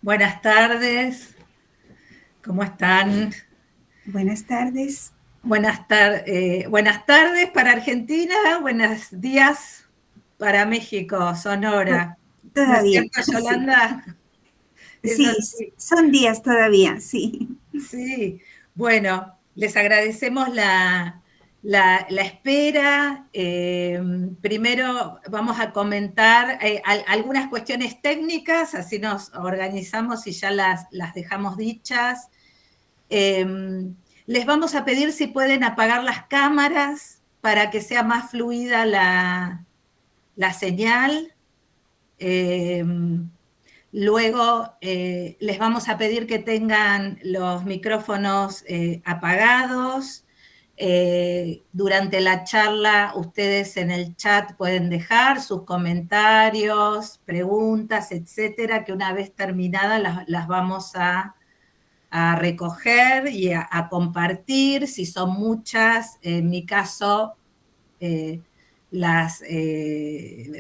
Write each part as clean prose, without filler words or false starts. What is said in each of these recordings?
Buenas tardes, ¿cómo están? Buenas tardes. Buenas tardes para Argentina, buenos días para México, To- Sonora. ¿No es Todavía, cierto, sí. Yolanda? Es Sí, así. son días todavía, sí. Sí, bueno, les agradecemos la espera. Primero vamos a comentar algunas cuestiones técnicas, así nos organizamos y ya las dejamos dichas. Eh, Les vamos a pedir si pueden apagar las cámaras para que sea más fluida la señal. Eh, Luego les vamos a pedir que tengan los micrófonos apagados. Durante la charla ustedes en el chat pueden dejar sus comentarios, preguntas, etcétera, que una vez terminadas las vamos a recoger y a compartir. Si son muchas, en mi caso, eh, las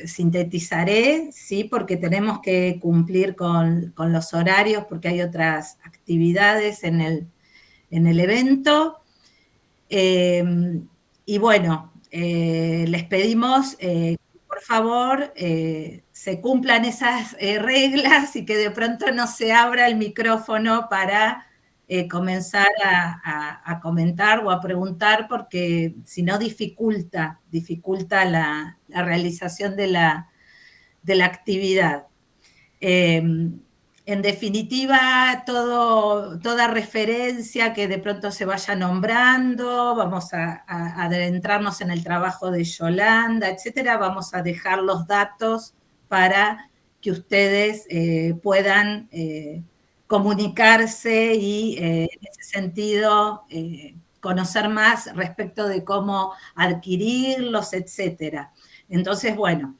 sintetizaré, ¿sí? Porque tenemos que cumplir con los horarios, porque hay otras actividades en el evento. Eh, y bueno, les pedimos por favor se cumplan esas reglas y que de pronto no se abra el micrófono para comenzar a comentar o a preguntar, porque si no dificulta la realización de la actividad. Eh, en definitiva, toda referencia que de pronto se vaya nombrando, vamos a adentrarnos en el trabajo de Yolanda, etcétera, vamos a dejar los datos para que ustedes puedan comunicarse y en ese sentido conocer más respecto de cómo adquirirlos, etcétera. Entonces, bueno,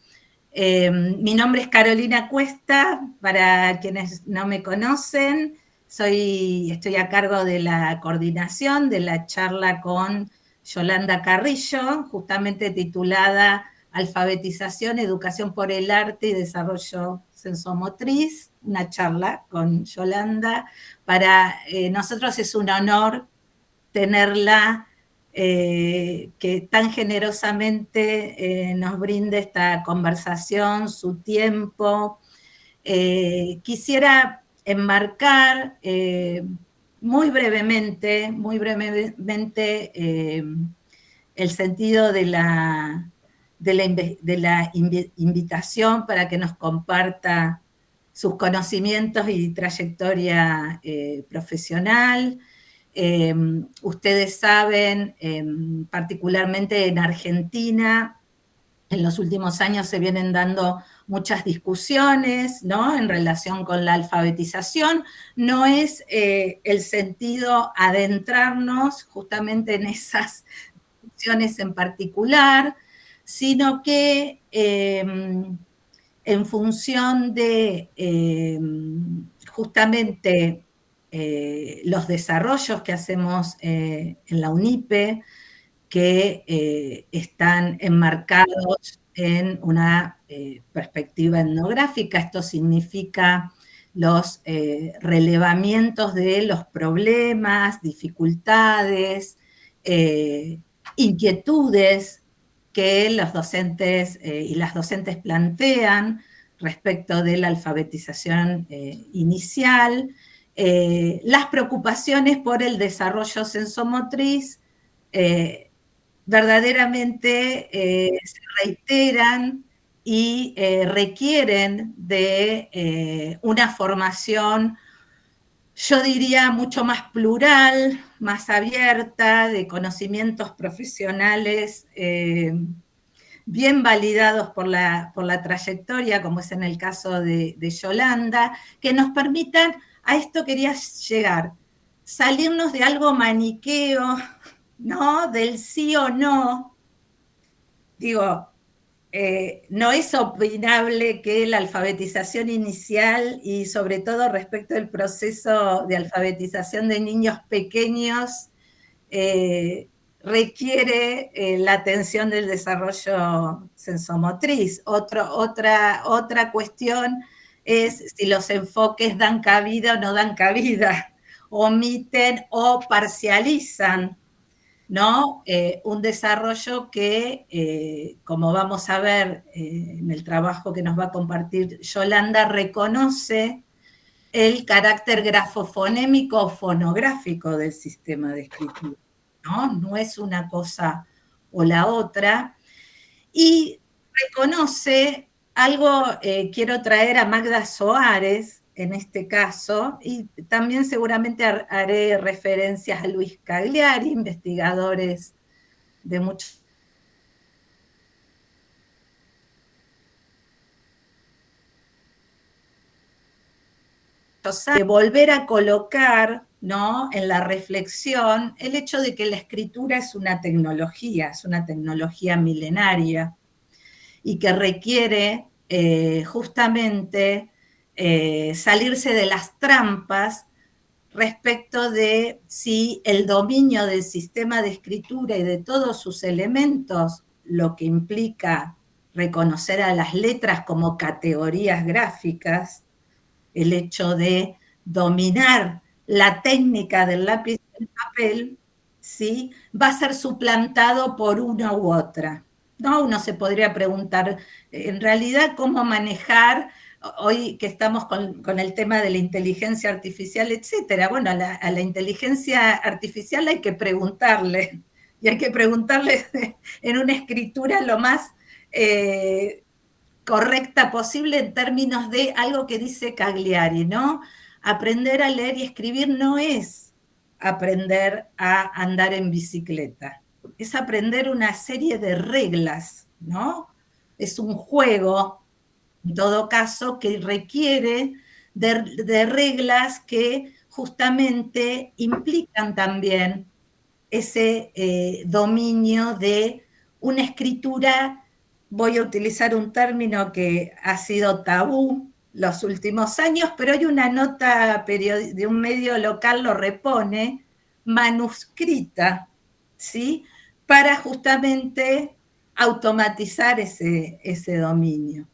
mi nombre es Carolina Cuesta, para quienes no me conocen, estoy a cargo de la coordinación de la charla con Yolanda Carrillo, justamente titulada Alfabetización, Educación por el Arte y Desarrollo Sensomotriz, una charla con Yolanda. Para nosotros es un honor tenerla, que tan generosamente nos brinde esta conversación, su tiempo. Quisiera enmarcar muy brevemente el sentido de la invitación para que nos comparta sus conocimientos y trayectoria profesional. Ustedes saben, particularmente en Argentina, en los últimos años se vienen dando muchas discusiones, ¿no? En relación con la alfabetización. No es el sentido adentrarnos justamente en esas discusiones en particular, sino que en función de justamente los desarrollos que hacemos en la UNIPE, que están enmarcados en una perspectiva etnográfica. Esto significa los relevamientos de los problemas, dificultades, eh, inquietudes que los docentes y las docentes plantean respecto de la alfabetización inicial, las preocupaciones por el desarrollo sensomotriz, verdaderamente se reiteran y requieren de una formación, yo diría, mucho más plural, más abierta, de conocimientos profesionales bien validados por la trayectoria, como es en el caso de Yolanda, que nos permitan, a esto quería llegar, salirnos de algo maniqueo, ¿no? Del sí o no. Digo, no es opinable que la alfabetización inicial y sobre todo respecto del proceso de alfabetización de niños pequeños requiere la atención del desarrollo sensomotriz. Otra cuestión es si los enfoques dan cabida o no dan cabida, omiten o parcializan, ¿no? Un desarrollo que, como vamos a ver en el trabajo que nos va a compartir Yolanda, reconoce el carácter grafofonémico o fonográfico del sistema de escritura, ¿no? No es una cosa o la otra. Y reconoce algo, quiero traer a Magda Soares en este caso, y también seguramente haré referencias a Luis Cagliari, investigadores de muchos de volver a colocar, ¿no?, en la reflexión el hecho de que la escritura es una tecnología milenaria, y que requiere justamente salirse de las trampas respecto de si el dominio del sistema de escritura y de todos sus elementos, lo que implica reconocer a las letras como categorías gráficas, el hecho de dominar la técnica del lápiz y el papel, ¿sí?, va a ser suplantado por una u otra. ¿No? Uno se podría preguntar, en realidad, cómo manejar, hoy que estamos con el tema de la inteligencia artificial, etcétera. Bueno, a la inteligencia artificial hay que preguntarle, y hay que preguntarle en una escritura lo más correcta posible en términos de algo que dice Cagliari, ¿no? Aprender a leer y escribir no es aprender a andar en bicicleta, es aprender una serie de reglas, ¿no? Es un juego, en todo caso, que requiere de reglas que justamente implican también ese dominio de una escritura. Voy a utilizar un término que ha sido tabú los últimos años, pero hay una nota de un medio local lo repone, manuscrita, ¿sí?, para justamente automatizar ese dominio.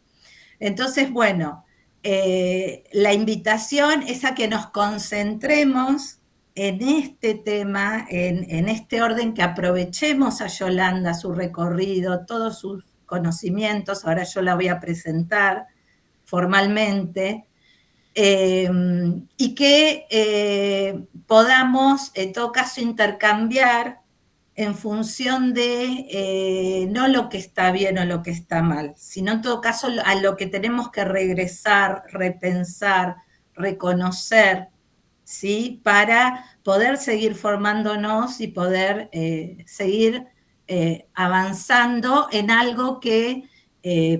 Entonces, bueno, la invitación es a que nos concentremos en este tema, en este orden, que aprovechemos a Yolanda, su recorrido, todos sus conocimientos. Ahora yo la voy a presentar formalmente, y que podamos, en todo caso, intercambiar en función de no lo que está bien o lo que está mal, sino en todo caso a lo que tenemos que regresar, repensar, reconocer, ¿sí?, para poder seguir formándonos y poder seguir avanzando en algo que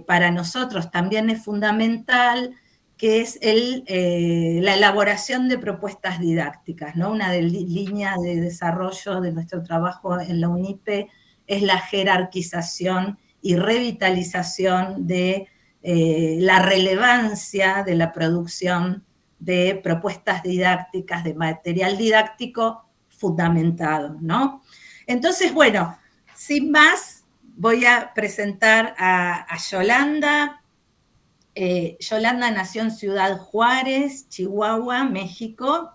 para nosotros también es fundamental, que es la elaboración de propuestas didácticas, ¿no? Una línea de desarrollo de nuestro trabajo en la UNIPE es la jerarquización y revitalización de la relevancia de la producción de propuestas didácticas, de material didáctico fundamentado, ¿no? Entonces, bueno, sin más, voy a presentar a Yolanda. Yolanda nació en Ciudad Juárez, Chihuahua, México,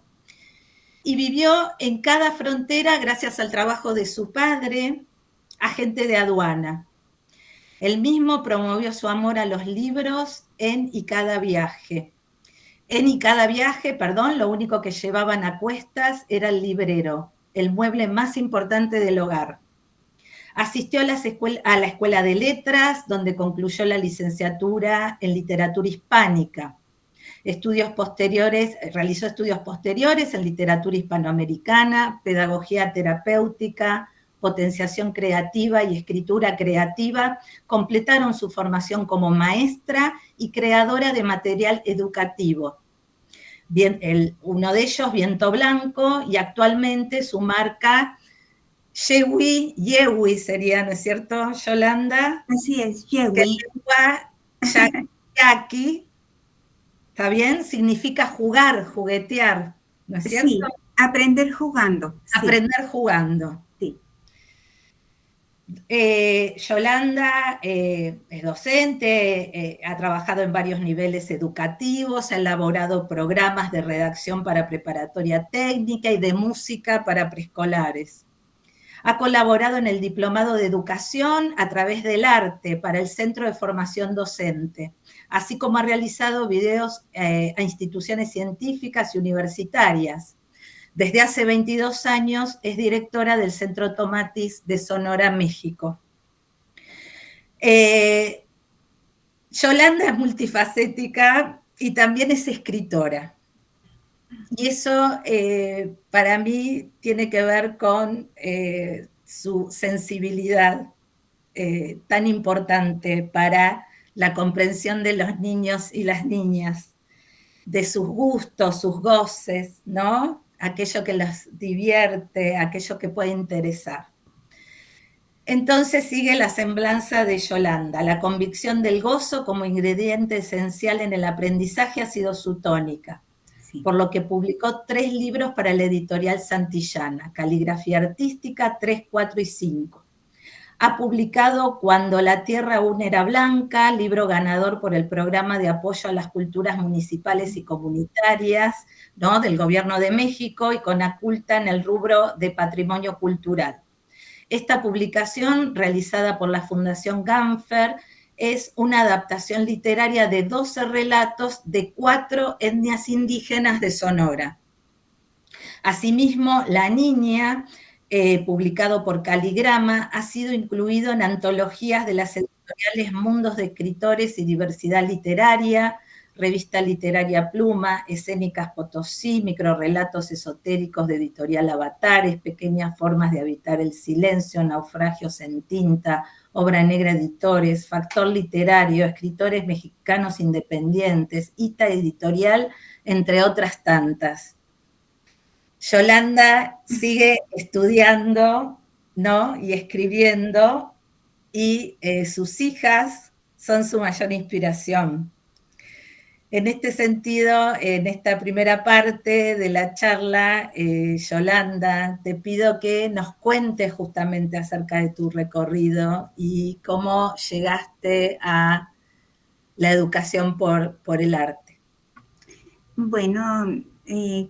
y vivió en cada frontera gracias al trabajo de su padre, agente de aduana. Él mismo promovió su amor a los libros en y cada viaje. Lo único que llevaban a cuestas era el librero, el mueble más importante del hogar. Asistió a la Escuela de Letras, donde concluyó la licenciatura en Literatura Hispánica. Realizó estudios posteriores en Literatura Hispanoamericana, Pedagogía Terapéutica, Potenciación Creativa y Escritura Creativa. Completaron su formación como maestra y creadora de material educativo. Uno de ellos, Viento Blanco, y actualmente su marca Yewi sería, ¿no es cierto, Yolanda? Así es, Yewi. Yaki, ¿está bien? Significa jugar, juguetear, ¿no es cierto? Sí, aprender jugando. Aprender jugando. Sí. Yolanda es docente, ha trabajado en varios niveles educativos, ha elaborado programas de redacción para preparatoria técnica y de música para preescolares. Ha colaborado en el Diplomado de Educación a través del arte para el Centro de Formación Docente, así como ha realizado videos a instituciones científicas y universitarias. Desde hace 22 años es directora del Centro Tomatis de Sonora, México. Yolanda es multifacética y también es escritora. Y eso para mí tiene que ver con su sensibilidad tan importante para la comprensión de los niños y las niñas, de sus gustos, sus goces, ¿no? Aquello que los divierte, aquello que puede interesar. Entonces sigue la semblanza de Yolanda. La convicción del gozo como ingrediente esencial en el aprendizaje ha sido su tónica, sí, por lo que publicó 3 libros para la editorial Santillana, Caligrafía Artística 3, 4 y 5. Ha publicado Cuando la Tierra aún era blanca, libro ganador por el Programa de Apoyo a las Culturas Municipales y Comunitarias, ¿no?, del Gobierno de México, y Conaculta en el rubro de Patrimonio Cultural. Esta publicación, realizada por la Fundación Ganfer, es una adaptación literaria de 12 relatos de 4 etnias indígenas de Sonora. Asimismo, La Niña, publicado por Caligrama, ha sido incluido en antologías de las editoriales Mundos de Escritores y Diversidad Literaria, Revista Literaria Pluma, Escénicas Potosí, Microrrelatos Esotéricos de Editorial Avatares, Pequeñas Formas de Habitar el Silencio, Naufragios en Tinta, Obra Negra Editores, Factor Literario, Escritores Mexicanos Independientes, ITA Editorial, entre otras tantas. Yolanda sigue estudiando, ¿no?, y escribiendo, y sus hijas son su mayor inspiración. En este sentido, en esta primera parte de la charla, Yolanda, te pido que nos cuentes justamente acerca de tu recorrido y cómo llegaste a la educación por el arte. Bueno,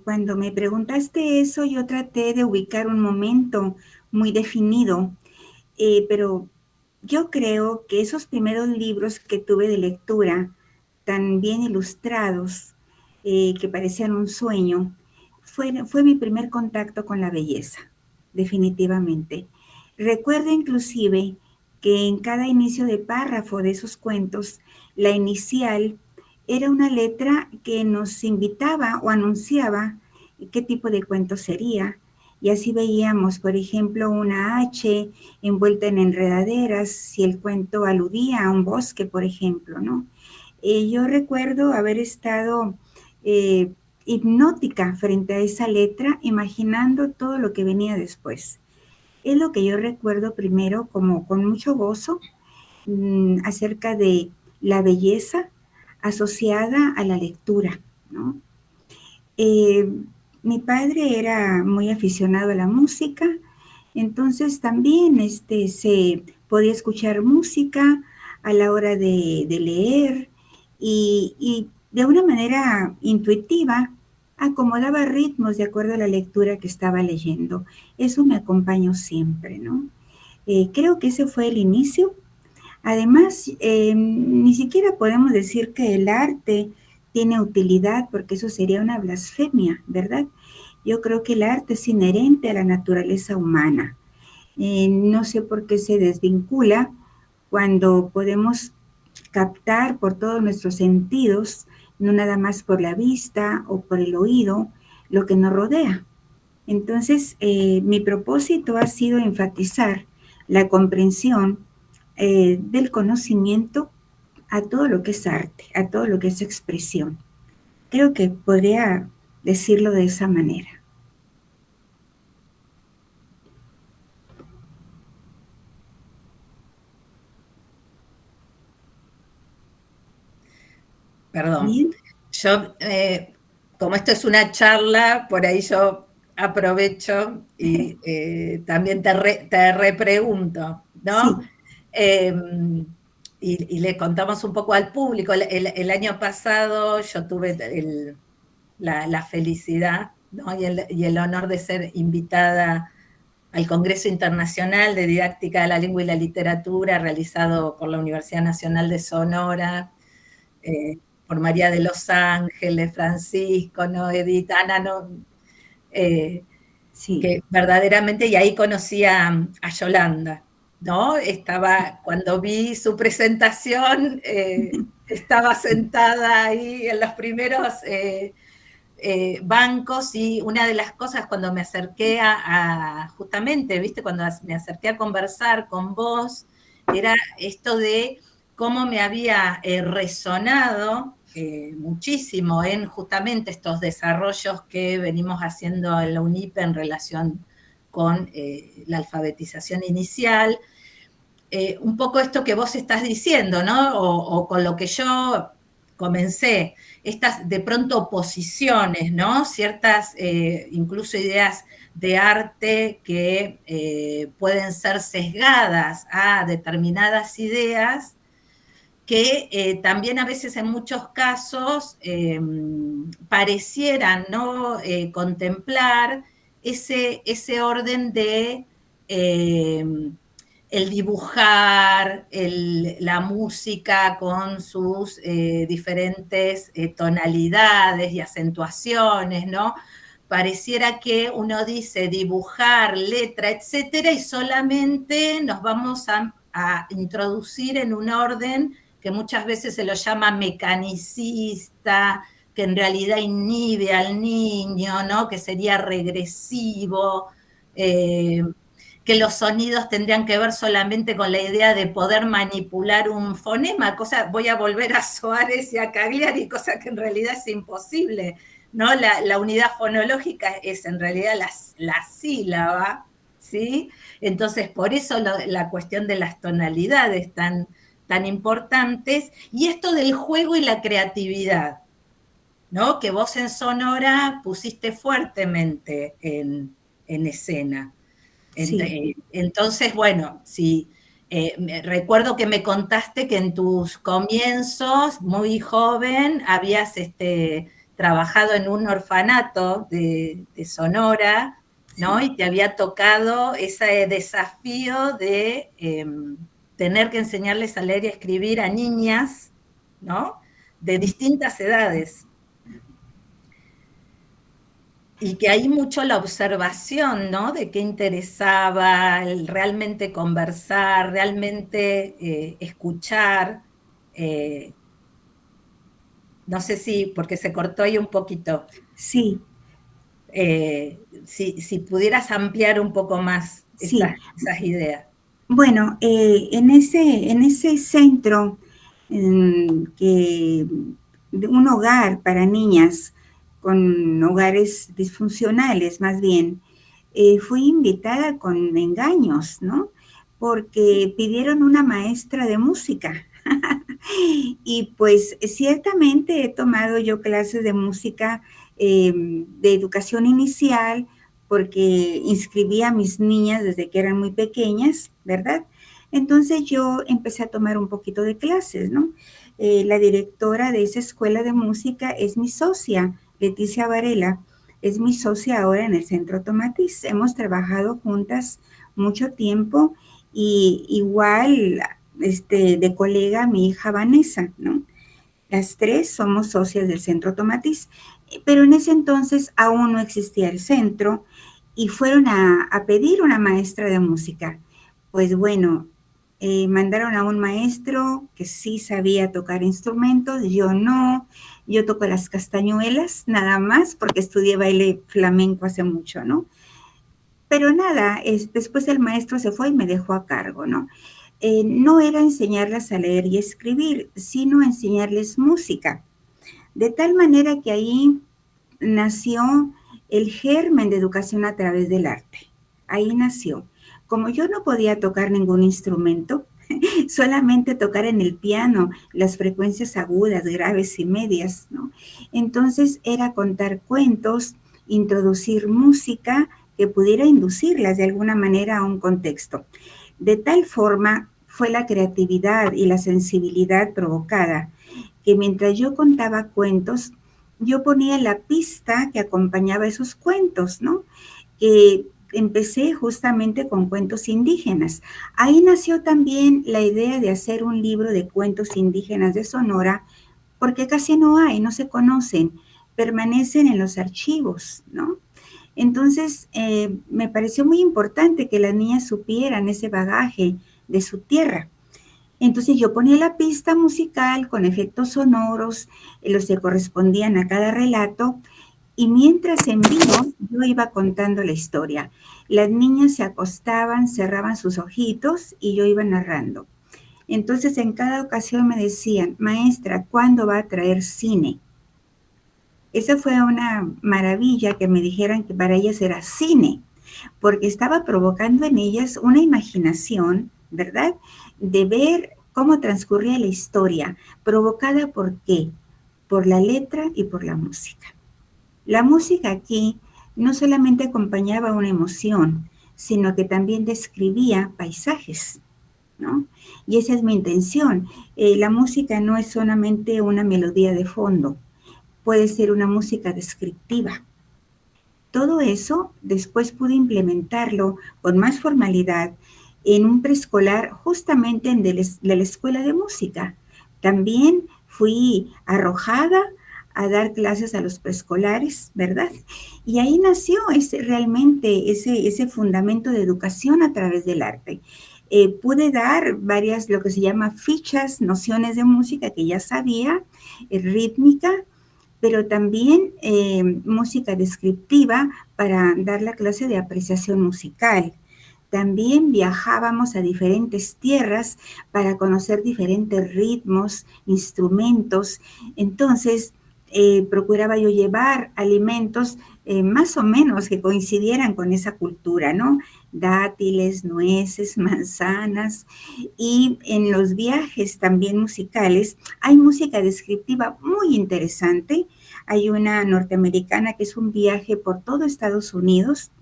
cuando me preguntaste eso, yo traté de ubicar un momento muy definido, pero yo creo que esos primeros libros que tuve de lectura, tan bien ilustrados, que parecían un sueño, fue mi primer contacto con la belleza, definitivamente. Recuerdo inclusive que en cada inicio de párrafo de esos cuentos, la inicial era una letra que nos invitaba o anunciaba qué tipo de cuento sería. Y así veíamos, por ejemplo, una H envuelta en enredaderas, si el cuento aludía a un bosque, por ejemplo, ¿no? Yo recuerdo haber estado hipnótica frente a esa letra, imaginando todo lo que venía después. Es lo que yo recuerdo primero como con mucho gozo acerca de la belleza asociada a la lectura, ¿no? Mi padre era muy aficionado a la música, entonces también se podía escuchar música a la hora de leer y de una manera intuitiva acomodaba ritmos de acuerdo a la lectura que estaba leyendo. Eso me acompañó siempre, ¿no? Creo que ese fue el inicio. Además, ni siquiera podemos decir que el arte tiene utilidad, porque eso sería una blasfemia, ¿verdad? Yo creo que el arte es inherente a la naturaleza humana. No sé por qué se desvincula cuando podemos captar por todos nuestros sentidos, no nada más por la vista o por el oído, lo que nos rodea. Entonces, mi propósito ha sido enfatizar la comprensión del conocimiento a todo lo que es arte, a todo lo que es expresión. Creo que podría decirlo de esa manera. Perdón. Bien. Yo, como esto es una charla, por ahí yo aprovecho y también te repregunto. ¿no? Sí, Eh, y le contamos un poco al público. El año pasado yo tuve la felicidad, ¿no? Y el honor de ser invitada al Congreso Internacional de Didáctica de la Lengua y la Literatura, realizado por la Universidad Nacional de Sonora, por María de los Ángeles, Francisco, ¿no? Edith, Ana, ¿no? Eh, sí. que verdaderamente, y ahí conocí a Yolanda, ¿no? Estaba, cuando vi su presentación, estaba sentada ahí en los primeros bancos, y una de las cosas cuando me acerqué justamente, viste, cuando me acerqué a conversar con vos, era esto de cómo me había resonado muchísimo en justamente estos desarrollos que venimos haciendo en la UNIPE en relación con la alfabetización inicial, un poco esto que vos estás diciendo, ¿no? O con lo que yo comencé, estas de pronto oposiciones, ¿no? Ciertas, incluso ideas de arte que pueden ser sesgadas a determinadas ideas, que también a veces en muchos casos parecieran no contemplar ese orden de el dibujar, la música con sus diferentes tonalidades y acentuaciones, ¿no? Pareciera que uno dice dibujar, letra, etcétera, y solamente nos vamos a introducir en un orden que muchas veces se lo llama mecanicista, que en realidad inhibe al niño, ¿no? Que sería regresivo, que los sonidos tendrían que ver solamente con la idea de poder manipular un fonema, cosa, voy a volver a Soares y a Cagliari, cosa que en realidad es imposible, ¿no? La unidad fonológica es en realidad la sílaba, ¿sí? Entonces, por eso la cuestión de las tonalidades tan importantes, y esto del juego y la creatividad, ¿no? Que vos en Sonora pusiste fuertemente en escena. Sí, Entonces, bueno, sí, recuerdo que me contaste que en tus comienzos, muy joven, habías trabajado en un orfanato de Sonora, ¿no? sí, Y te había tocado ese desafío de tener que enseñarles a leer y a escribir a niñas, ¿no? De distintas edades. Y que hay mucho la observación, ¿no? De qué interesaba, el realmente conversar, realmente escuchar. eh, no sé si, porque se cortó ahí un poquito, sí, si pudieras ampliar un poco más sí. esas ideas. Bueno, en ese centro que de un hogar para niñas con hogares disfuncionales, más bien, fui invitada con engaños, ¿no? Porque pidieron una maestra de música. Y pues ciertamente he tomado yo clases de música de educación inicial porque inscribí a mis niñas desde que eran muy pequeñas, ¿verdad? Entonces yo empecé a tomar un poquito de clases, ¿no? La directora de esa escuela de música es mi socia, Leticia Varela, es mi socia ahora en el Centro Tomatis. Hemos trabajado juntas mucho tiempo y igual de colega mi hija Vanessa, ¿no? Las tres somos socias del Centro Tomatis, pero en ese entonces aún no existía el centro y fueron a pedir una maestra de música. Pues bueno, mandaron a un maestro que sí sabía tocar instrumentos, yo no, yo toco las castañuelas nada más porque estudié baile flamenco hace mucho, ¿no? Pero nada, después el maestro se fue y me dejó a cargo, ¿no? No era enseñarlas a leer y escribir, sino enseñarles música. De tal manera que ahí nació el germen de educación a través del arte. Ahí nació. Como yo no podía tocar ningún instrumento, solamente tocar en el piano las frecuencias agudas, graves y medias, ¿no? Entonces era contar cuentos, introducir música que pudiera inducirlas de alguna manera a un contexto. De tal forma fue la creatividad y la sensibilidad provocada que mientras yo contaba cuentos, yo ponía la pista que acompañaba esos cuentos, ¿no? Empecé justamente con cuentos indígenas. Ahí nació también la idea de hacer un libro de cuentos indígenas de Sonora, porque casi no hay, no se conocen, permanecen en los archivos, ¿no? Entonces, me pareció muy importante que las niñas supieran ese bagaje de su tierra. Entonces yo ponía la pista musical con efectos sonoros, los que correspondían a cada relato, y mientras en vivo yo iba contando la historia. Las niñas se acostaban, cerraban sus ojitos y yo iba narrando. Entonces en cada ocasión me decían, maestra, ¿cuándo va a traer cine? Esa fue una maravilla que me dijeran que para ellas era cine, porque estaba provocando en ellas una imaginación, ¿verdad? De ver cómo transcurría la historia, provocada por qué, por la letra y por la música. La música aquí no solamente acompañaba una emoción, sino que también describía paisajes, ¿no? Y esa es mi intención. La música no es solamente una melodía de fondo, puede ser una música descriptiva. Todo eso después pude implementarlo con más formalidad en un preescolar justamente en de la escuela de música. También fui arrojada a dar clases a los preescolares, ¿verdad? Y ahí nació realmente ese fundamento de educación a través del arte. Pude dar varias, lo que se llama fichas, nociones de música que ya sabía, rítmica, pero también música descriptiva para dar la clase de apreciación musical. También viajábamos a diferentes tierras para conocer diferentes ritmos, instrumentos. Entonces, procuraba yo llevar alimentos más o menos que coincidieran con esa cultura, ¿no? Dátiles, nueces, manzanas. Y en los viajes también musicales hay música descriptiva muy interesante. Hay una norteamericana que es un viaje por todo Estados Unidos.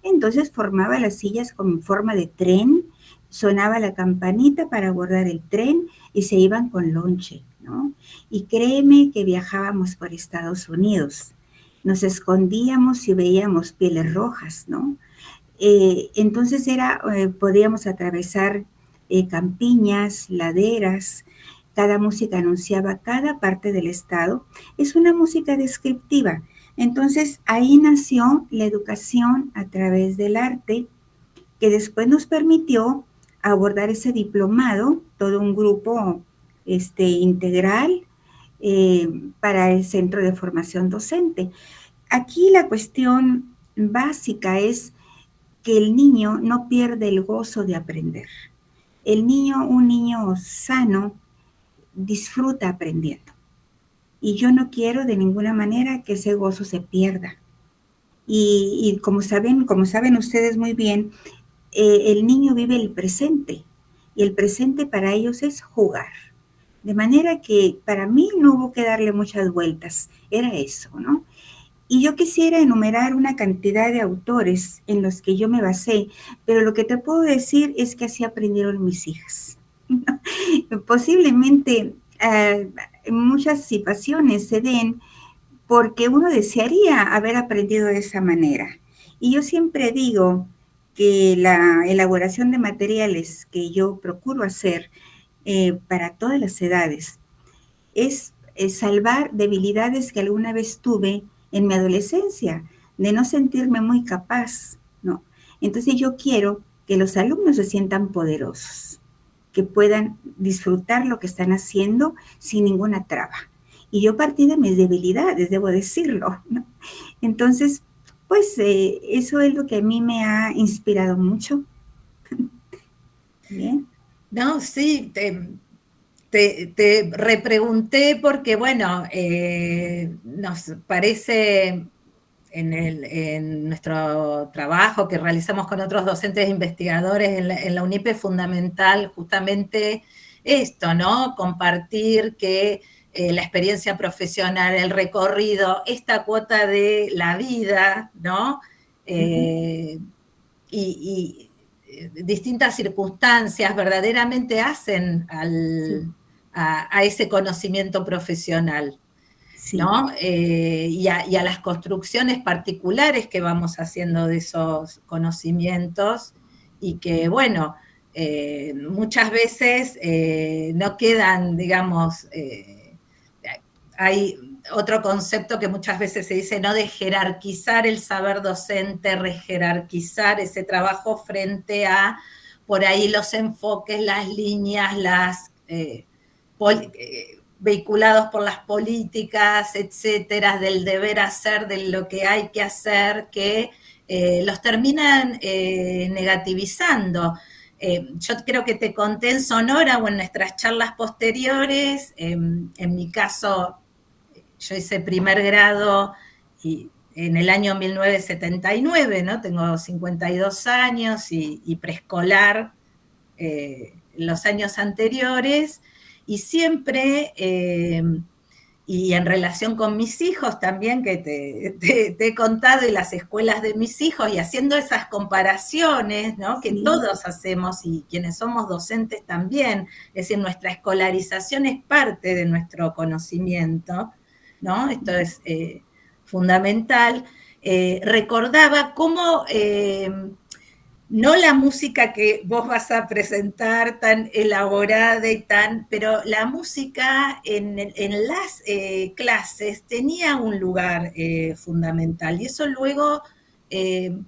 Entonces formaba las sillas con forma de tren, sonaba la campanita para abordar el tren y se iban con lonche, ¿no? Y créeme que viajábamos por Estados Unidos. Nos escondíamos y veíamos pieles rojas, ¿no? Entonces podíamos atravesar campiñas, laderas, cada música anunciaba cada parte del estado. Es una música descriptiva. Entonces ahí nació la educación a través del arte, que después nos permitió abordar ese diplomado, todo un grupo integral para el Centro de Formación Docente. Aquí la cuestión básica es que el niño no pierde el gozo de aprender. Un niño sano, disfruta aprendiendo. Y yo no quiero de ninguna manera que ese gozo se pierda. Y como saben ustedes muy bien, el niño vive el presente. Y el presente para ellos es jugar. De manera que para mí no hubo que darle muchas vueltas. Era eso, ¿no? Y yo quisiera enumerar una cantidad de autores en los que yo me basé, pero lo que te puedo decir es que así aprendieron mis hijas. Posiblemente muchas situaciones se den porque uno desearía haber aprendido de esa manera. Y yo siempre digo que la elaboración de materiales que yo procuro hacer para todas las edades es salvar debilidades que alguna vez tuve en mi adolescencia, de no sentirme muy capaz, ¿no? Entonces yo quiero que los alumnos se sientan poderosos, que puedan disfrutar lo que están haciendo sin ninguna traba. Y yo partí de mis debilidades, debo decirlo, ¿no? Entonces, pues eso es lo que a mí me ha inspirado mucho. Bien. No, sí, te repregunté porque, bueno, nos parece en nuestro trabajo que realizamos con otros docentes e investigadores en la UNIPE es fundamental justamente esto, ¿no? Compartir que la experiencia profesional, el recorrido, esta cuota de la vida, ¿no? Y distintas circunstancias verdaderamente hacen sí, a ese conocimiento profesional, sí, ¿no? Y a las construcciones particulares que vamos haciendo de esos conocimientos y que, bueno, muchas veces no quedan, digamos, hay otro concepto que muchas veces se dice, ¿no? De jerarquizar el saber docente, rejerarquizar ese trabajo frente a, por ahí, los enfoques, las líneas, vehiculados por las políticas, etcétera, del deber hacer, de lo que hay que hacer, que los terminan negativizando. Yo creo que te conté en Sonora o en nuestras charlas posteriores, en mi caso, yo hice primer grado y en el año 1979, ¿no? Tengo 52 años y preescolar los años anteriores, y siempre, y en relación con mis hijos también, que te he contado, y las escuelas de mis hijos, y haciendo esas comparaciones, ¿no? Que sí, todos hacemos, y quienes somos docentes también, es decir, nuestra escolarización es parte de nuestro conocimiento, ¿no? Esto es fundamental. Recordaba cómo no la música que vos vas a presentar tan elaborada y tan, pero la música en las clases tenía un lugar fundamental, y eso luego eh,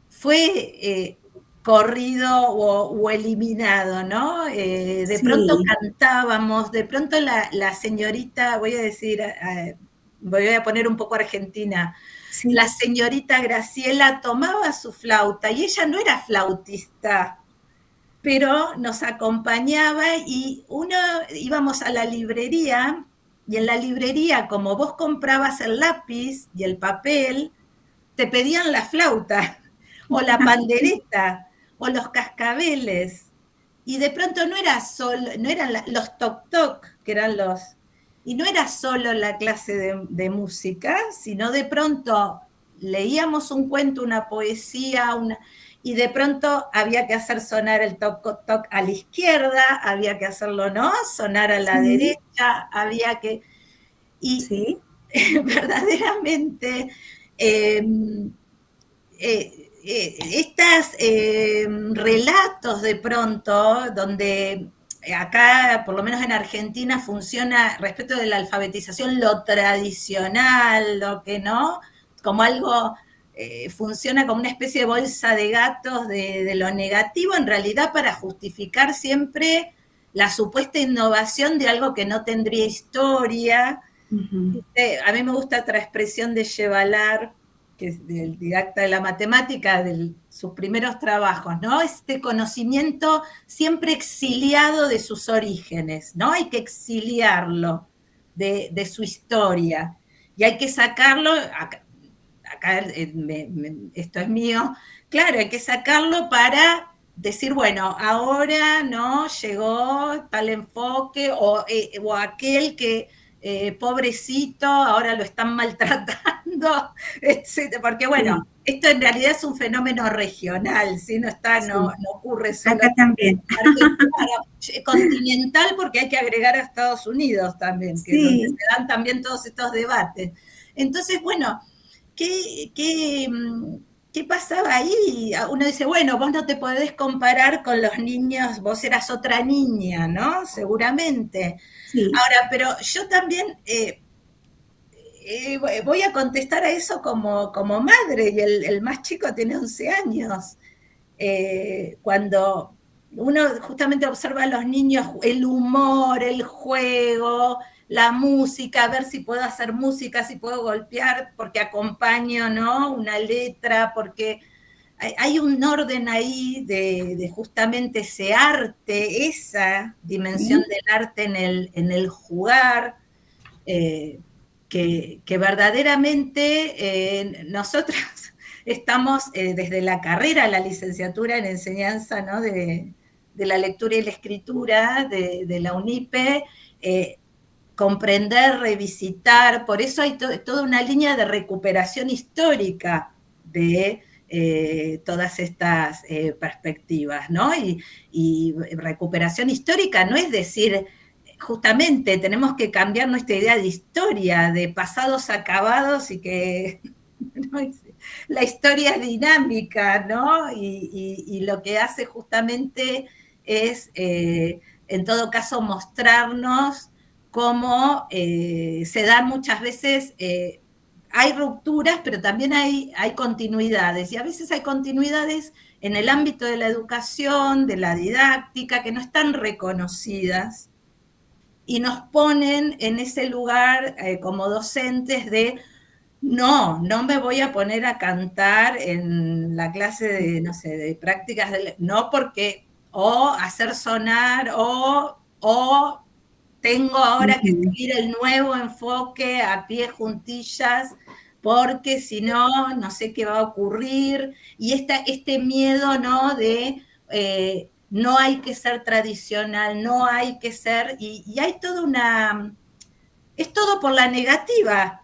fue corrido o eliminado, ¿no? De pronto sí, cantábamos, de pronto la señorita, voy a decir, voy a poner un poco argentina, la sí, señorita Graciela tomaba su flauta y ella no era flautista, pero nos acompañaba y uno íbamos a la librería y en la librería, como vos comprabas el lápiz y el papel, te pedían la flauta o la pandereta o los cascabeles. Y de pronto no era solo, no eran los toc toc, que eran los, y no era solo la clase de música, sino de pronto leíamos un cuento, una poesía, y de pronto había que hacer sonar el toc toc a la izquierda, había que hacerlo, ¿no? Sonar a la sí, derecha, había que, y sí, verdaderamente eh, estas relatos de pronto, donde acá, por lo menos en Argentina, funciona respecto de la alfabetización lo tradicional, lo que no, como algo, funciona como una especie de bolsa de gatos de lo negativo, en realidad para justificar siempre la supuesta innovación de algo que no tendría historia. ujú, A mí me gusta otra expresión de Chevalar, que es del didacta de la matemática, de sus primeros trabajos, ¿no? Este conocimiento siempre exiliado de sus orígenes, ¿no? Hay que exiliarlo de su historia y hay que sacarlo, acá esto es mío, claro, hay que sacarlo para decir, bueno, ahora no llegó tal enfoque o aquel que pobrecito, ahora lo están maltratando, etcétera, porque bueno, sí, esto en realidad es un fenómeno regional, ¿sí? No está, sí. no ocurre solo Acá también. en Argentina, continental, porque hay que agregar a Estados Unidos también, que es donde Sí, se dan también todos estos debates. Entonces, bueno, ¿qué, qué, qué pasaba ahí? Uno dice, bueno, vos no te podés comparar con los niños, vos eras otra niña, ¿no? Seguramente. sí, Ahora, pero yo también voy a contestar a eso como madre, y el más chico tiene 11 años. Cuando uno justamente observa a los niños, el humor, el juego, la música, a ver si puedo hacer música, si puedo golpear, porque acompaño, ¿no? Una letra, porque hay un orden ahí de justamente ese arte, esa dimensión sí, del arte en el jugar, eh, que verdaderamente nosotros estamos desde la carrera, la licenciatura en enseñanza, ¿no? De la lectura y la escritura de la UNIPE, comprender, revisitar, por eso hay toda una línea de recuperación histórica de todas estas perspectivas, ¿no? Y recuperación histórica no es decir, justamente tenemos que cambiar nuestra idea de historia, de pasados acabados y que ¿no? La historia es dinámica, ¿no? Y lo que hace justamente es, en todo caso, mostrarnos cómo se dan muchas veces, hay rupturas, pero también hay continuidades, y a veces hay continuidades en el ámbito de la educación, de la didáctica, que no están reconocidas, y nos ponen en ese lugar como docentes de no me voy a poner a cantar en la clase de, no sé, de prácticas, no porque, o hacer sonar, o tengo ahora que Ujú. seguir el nuevo enfoque a pie juntillas, porque si no, no sé qué va a ocurrir, y este miedo, ¿no? De no hay que ser tradicional, no hay que ser, y hay toda es todo por la negativa.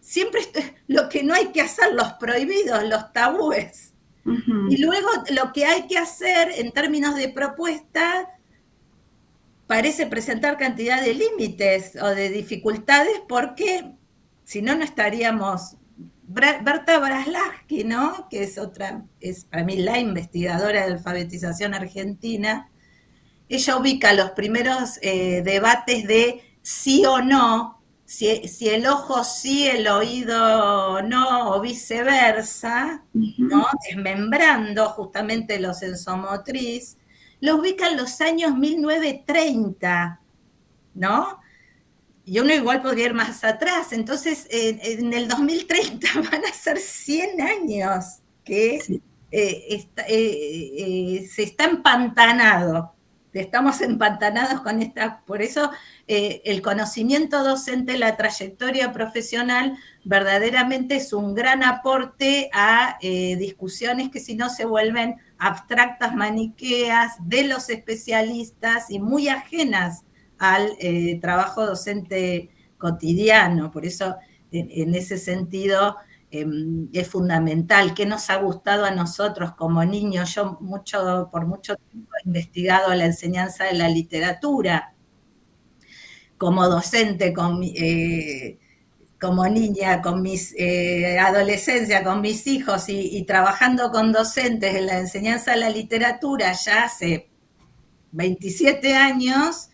Siempre lo que no hay que hacer, los prohibidos, los tabúes. Ujú. Y luego lo que hay que hacer en términos de propuesta parece presentar cantidad de límites o de dificultades porque si no, no estaríamos... Berta Braslavsky, ¿no? Que es otra, es para mí la investigadora de alfabetización argentina, ella ubica los primeros debates de sí o no, si el ojo sí, el oído no, o viceversa, ¿no? Ujú. Desmembrando justamente lo sensomotriz, lo ubica en los años 1930, ¿no? Y uno igual podría ir más atrás. Entonces, en el 2030 van a ser 100 años que Sí. se está empantanado. Estamos empantanados con esta, por eso el conocimiento docente, la trayectoria profesional, verdaderamente es un gran aporte a discusiones que si no se vuelven abstractas, maniqueas, de los especialistas y muy ajenas al trabajo docente cotidiano. Por eso, en ese sentido, es fundamental. ¿Qué nos ha gustado a nosotros como niños? Yo por mucho tiempo he investigado la enseñanza de la literatura como docente, como niña, con mis adolescencia, con mis hijos y trabajando con docentes en la enseñanza de la literatura ya hace 27 años.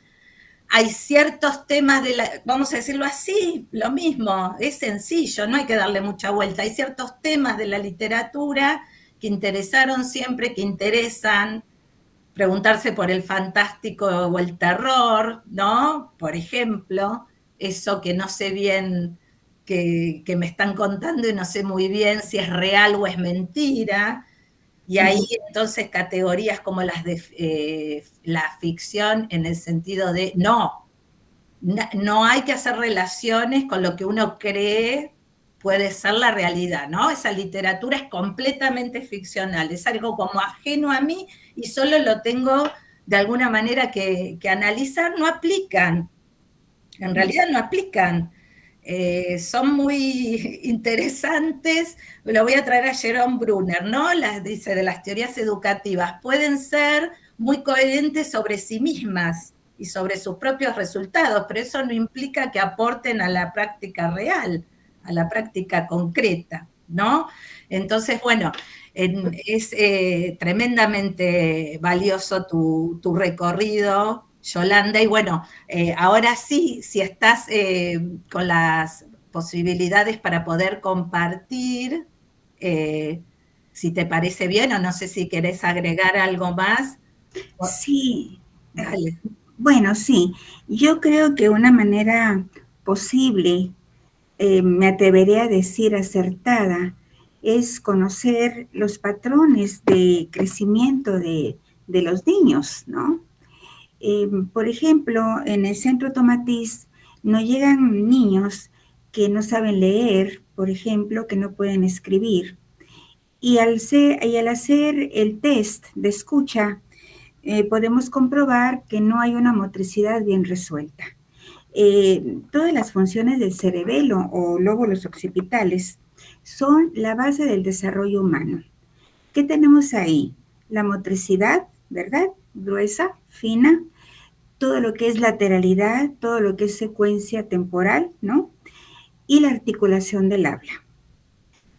Hay ciertos temas vamos a decirlo así, lo mismo, es sencillo, no hay que darle mucha vuelta. Hay ciertos temas de la literatura que interesaron siempre, que interesan, preguntarse por el fantástico o el terror, ¿no? Por ejemplo, eso que no sé bien, que me están contando y no sé muy bien si es real o es mentira. Y ahí Ujú. entonces categorías como las de la ficción en el sentido de no hay que hacer relaciones con lo que uno cree puede ser la realidad, ¿no? Esa literatura es completamente ficcional, es algo como ajeno a mí y solo lo tengo de alguna manera que analizar, no aplican, en realidad no aplican. Son muy interesantes, lo voy a traer a Jerome Brunner, ¿no? Dice de las teorías educativas, pueden ser muy coherentes sobre sí mismas y sobre sus propios resultados, pero eso no implica que aporten a la práctica real, a la práctica concreta, ¿no? Entonces, bueno, es tremendamente valioso tu recorrido, Yolanda, y bueno, ahora sí, si estás con las posibilidades para poder compartir, eh, si te parece bien o no sé si querés agregar algo más. Sí, Dale. bueno, sí, yo creo que una manera posible, me atrevería a decir acertada, es conocer los patrones de crecimiento de los niños, ¿no? Por ejemplo, en el centro Tomatís no llegan niños que no saben leer, por ejemplo, que no pueden escribir. Y al hacer el test de escucha, podemos comprobar que no hay una motricidad bien resuelta. Todas las funciones del cerebelo o lóbulos occipitales son la base del desarrollo humano. ¿Qué tenemos ahí? La motricidad, ¿verdad? Gruesa, fina, todo lo que es lateralidad, todo lo que es secuencia temporal, ¿no? Y la articulación del habla.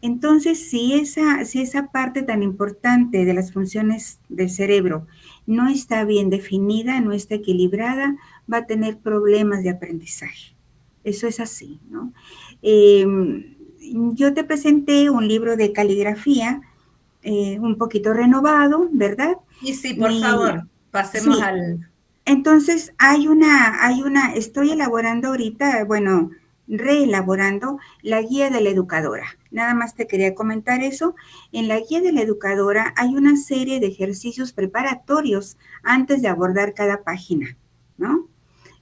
Entonces, si esa parte tan importante de las funciones del cerebro no está bien definida, no está equilibrada, va a tener problemas de aprendizaje. Eso es así, ¿no? Eh, yo te presenté un libro de caligrafía un poquito renovado, ¿verdad? Y sí, por Mi, favor, pasemos sí, al... entonces estoy elaborando ahorita, bueno, reelaborando la guía de la educadora. Nada más te quería comentar eso. En la guía de la educadora hay una serie de ejercicios preparatorios antes de abordar cada página, ¿no?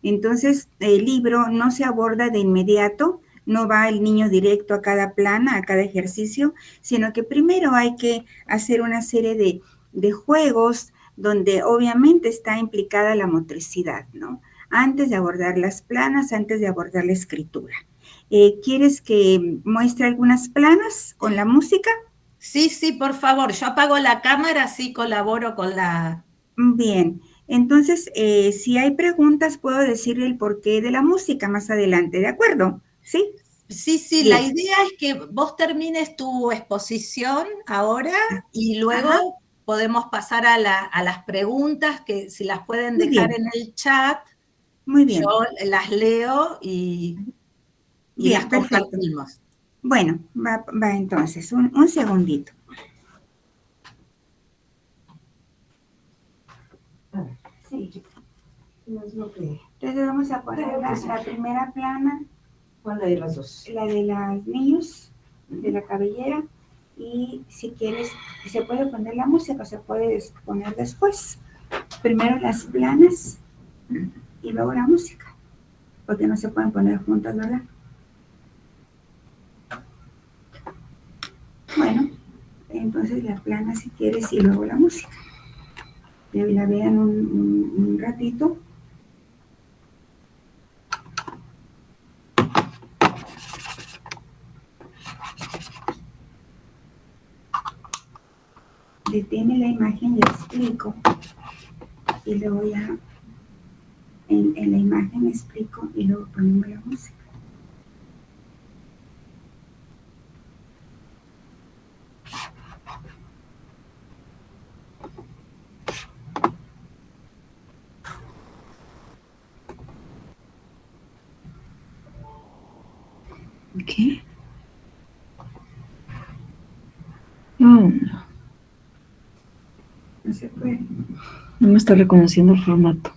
Entonces, el libro no se aborda de inmediato, no va el niño directo a cada plana, a cada ejercicio, sino que primero hay que hacer una serie de juegos donde obviamente está implicada la motricidad, ¿no? Antes de abordar las planas, antes de abordar la escritura. ¿Quieres que muestre algunas planas con la música? Sí, sí, por favor, yo apago la cámara, así colaboro con la... Bien, entonces, si hay preguntas, puedo decirle el porqué de la música más adelante, ¿de acuerdo? ¿Sí? Sí, sí, la Bien. idea es que vos termines tu exposición ahora y Ajá, luego podemos pasar a las preguntas que si las pueden muy dejar bien, en el chat, muy yo bien. las leo y las Bien, perfecto. compartimos. Bueno, va entonces, un segundito. Sí, no es lo que... Entonces vamos a poner la primera plana. ¿Cuál de las dos? La de los niños, de la cabellera. Y si quieres, se puede poner la música, se puede poner después. Primero las planas y luego la música, porque no se pueden poner juntas, ¿verdad? Bueno, entonces la plana si quieres y luego la música. La vean un ratito. Detiene la imagen y explico. Y luego ya en la imagen explico y luego ponemos la música. ¿Qué? No, No se puede. no me está reconociendo el formato.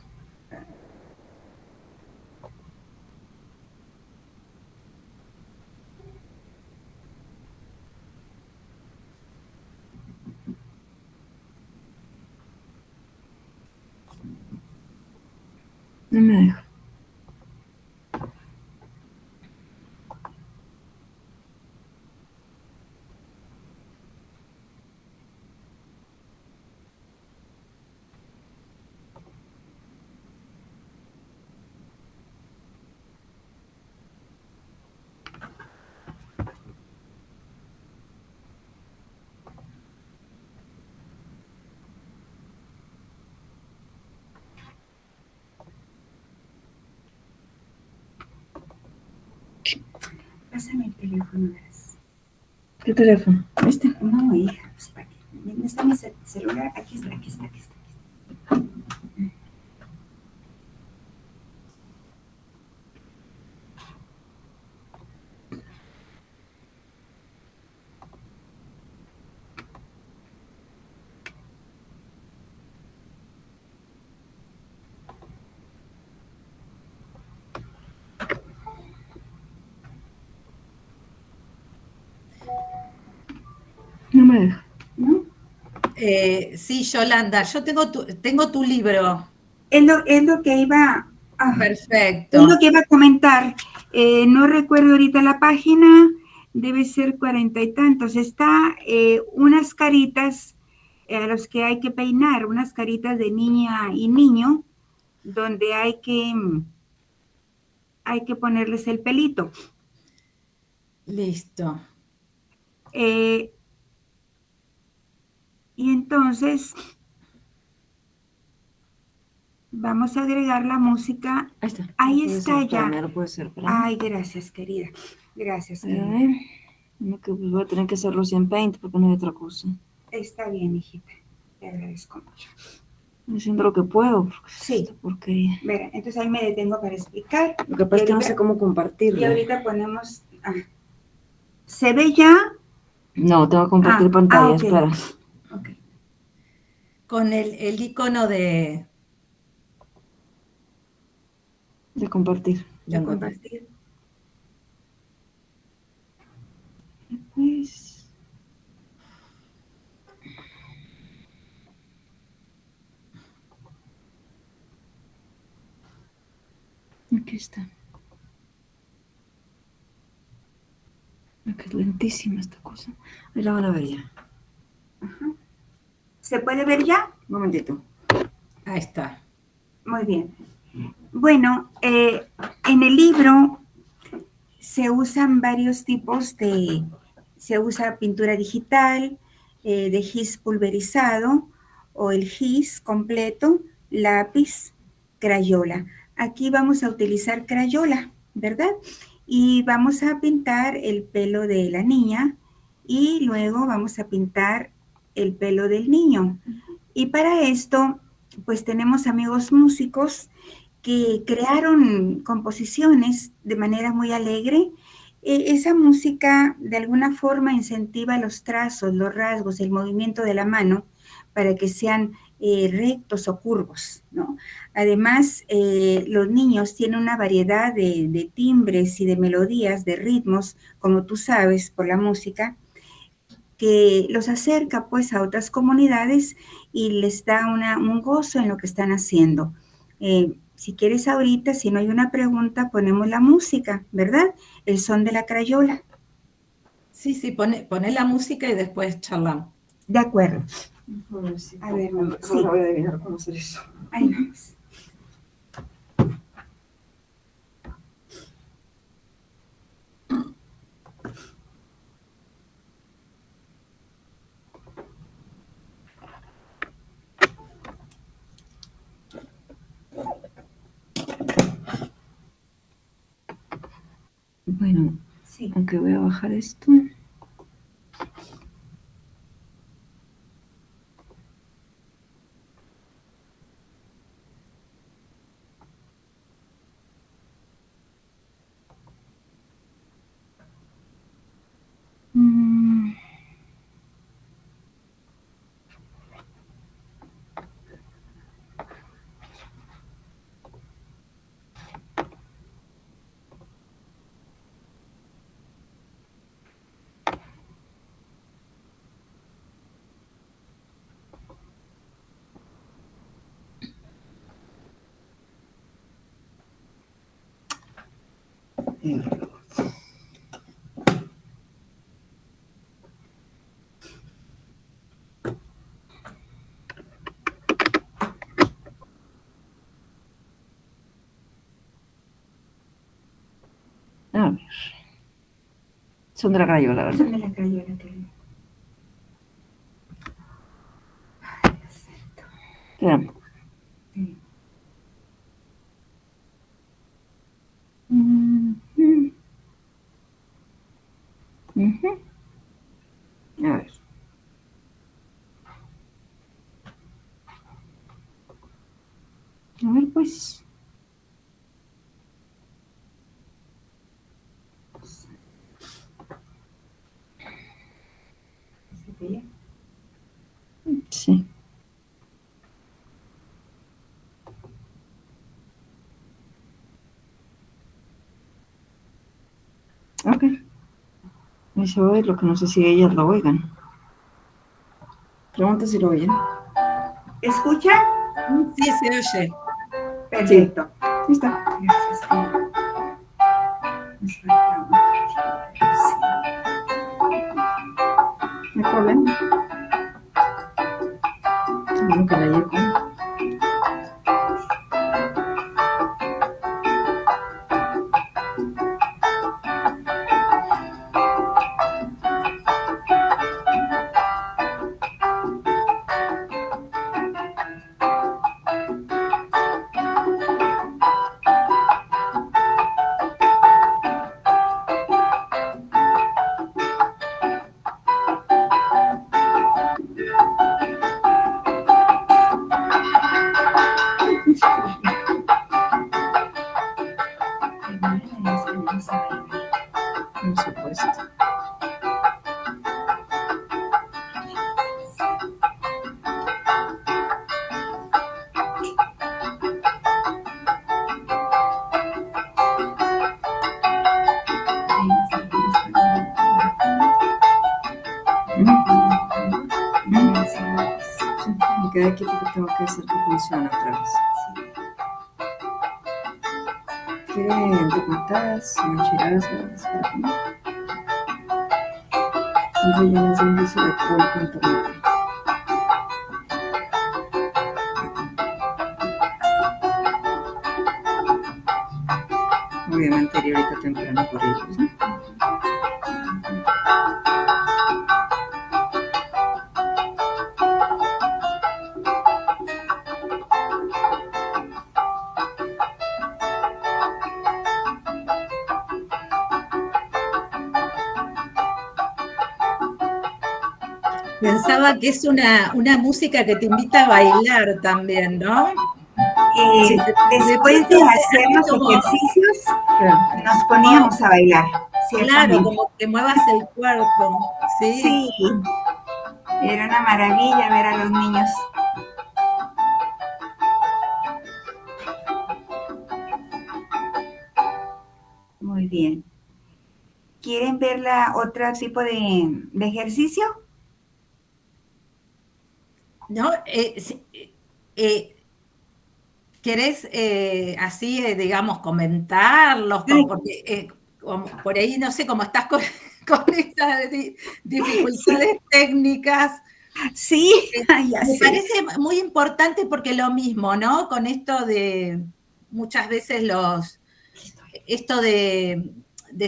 No me deja. Pásame el teléfono, verás. ¿Qué teléfono? ¿Este? No, hija, pues para qué. ¿Dónde está mi celular? Aquí está, aquí está, aquí está. No me deja. ¿No? Sí, Yolanda, yo tengo tu libro. Es lo que iba, Perfecto. es lo que iba a comentar. No recuerdo ahorita la página, debe ser 40 y tantos. Está unas caritas a los que hay que peinar, unas caritas de niña y niño, donde hay que ponerles el pelito. Listo. Eh, Y entonces vamos a agregar la música. Ahí está. Ahí Puede está ser, ya. espérame, lo puede ser, espérame. Ay, gracias, querida. Gracias, A querida. ver, no, que pues voy a tener que hacerlo así en Paint porque no hay otra cosa. Está bien, hijita. Te agradezco mucho. Haciendo lo que puedo, porque Sí. esta porquería. Mira, entonces ahí me detengo para explicar. Lo que pasa es que no ahorita- sé cómo compartirlo. Y ahorita ponemos... ¿Se ve ya? No, tengo que compartir pantalla, ok. espera. Ok. Con el icono de De compartir. De compartir. Pues, aquí está. Aquí es lentísima esta cosa. Ahí la van a ver ya. Ajá. ¿Se puede ver ya? Un momentito. Ahí está. Muy bien. Bueno, en el libro se usan varios tipos de... Se usa pintura digital, de gis pulverizado o el gis completo, lápiz, crayola. Aquí vamos a utilizar crayola, ¿verdad? Y vamos a pintar el pelo de la niña y luego vamos a pintar el pelo del niño. Y para esto, pues tenemos amigos músicos que crearon composiciones de manera muy alegre. Esa música de alguna forma incentiva los trazos, los rasgos, el movimiento de la mano para que sean rectos o curvos, ¿no? Además, los niños tienen una variedad de timbres y de melodías, de ritmos, como tú sabes, por la música, que los acerca pues a otras comunidades y les da un gozo en lo que están haciendo. Si quieres ahorita, si no hay una pregunta, ponemos la música, ¿verdad? El son de la crayola. Sí, pone la música y después charlamos. De acuerdo. A ver, sí. voy a adivinar cómo hacer eso. Ahí vamos. Bueno, Sí. aunque voy a bajar esto. Mm. A ver. Son de la crayola, ¿verdad? Son de la crayola, querida. Espérame. Sí. Ujú. A ver. A ver, pues. ¿Se ve? Sí. Ok. Ahí se va a ver, lo que no sé si ellas lo oigan. Pregunta si lo oyen. ¿Escucha? Sí, se oye. Perfecto. Ahí está. Gracias, querida. Nos falta un poquito, sí. No hay problema. Bueno, que la eco. supuesto. Me quedé aquí porque tengo que hacer que funcione otra vez. ¿Quiere deportadas, mancheradas, para comer? Rellenas de un guiso de col con tomate. Obviamente iría ahorita temprano por ellos, ¿no? Pensaba que es una música que te invita a bailar también, ¿no? Sí, después de hacer los ejercicios, nos poníamos a bailar. Claro, como que muevas el cuerpo. Sí. Sí, era una maravilla ver a los niños. Muy bien. ¿Quieren ver otro tipo de ejercicio? ¿No? ¿Querés así, digamos, comentarlos? Porque por ahí, no sé, cómo estás con estas dificultades técnicas. Sí, ya Me sé. parece muy importante porque lo mismo, ¿no? Con esto de muchas veces esto de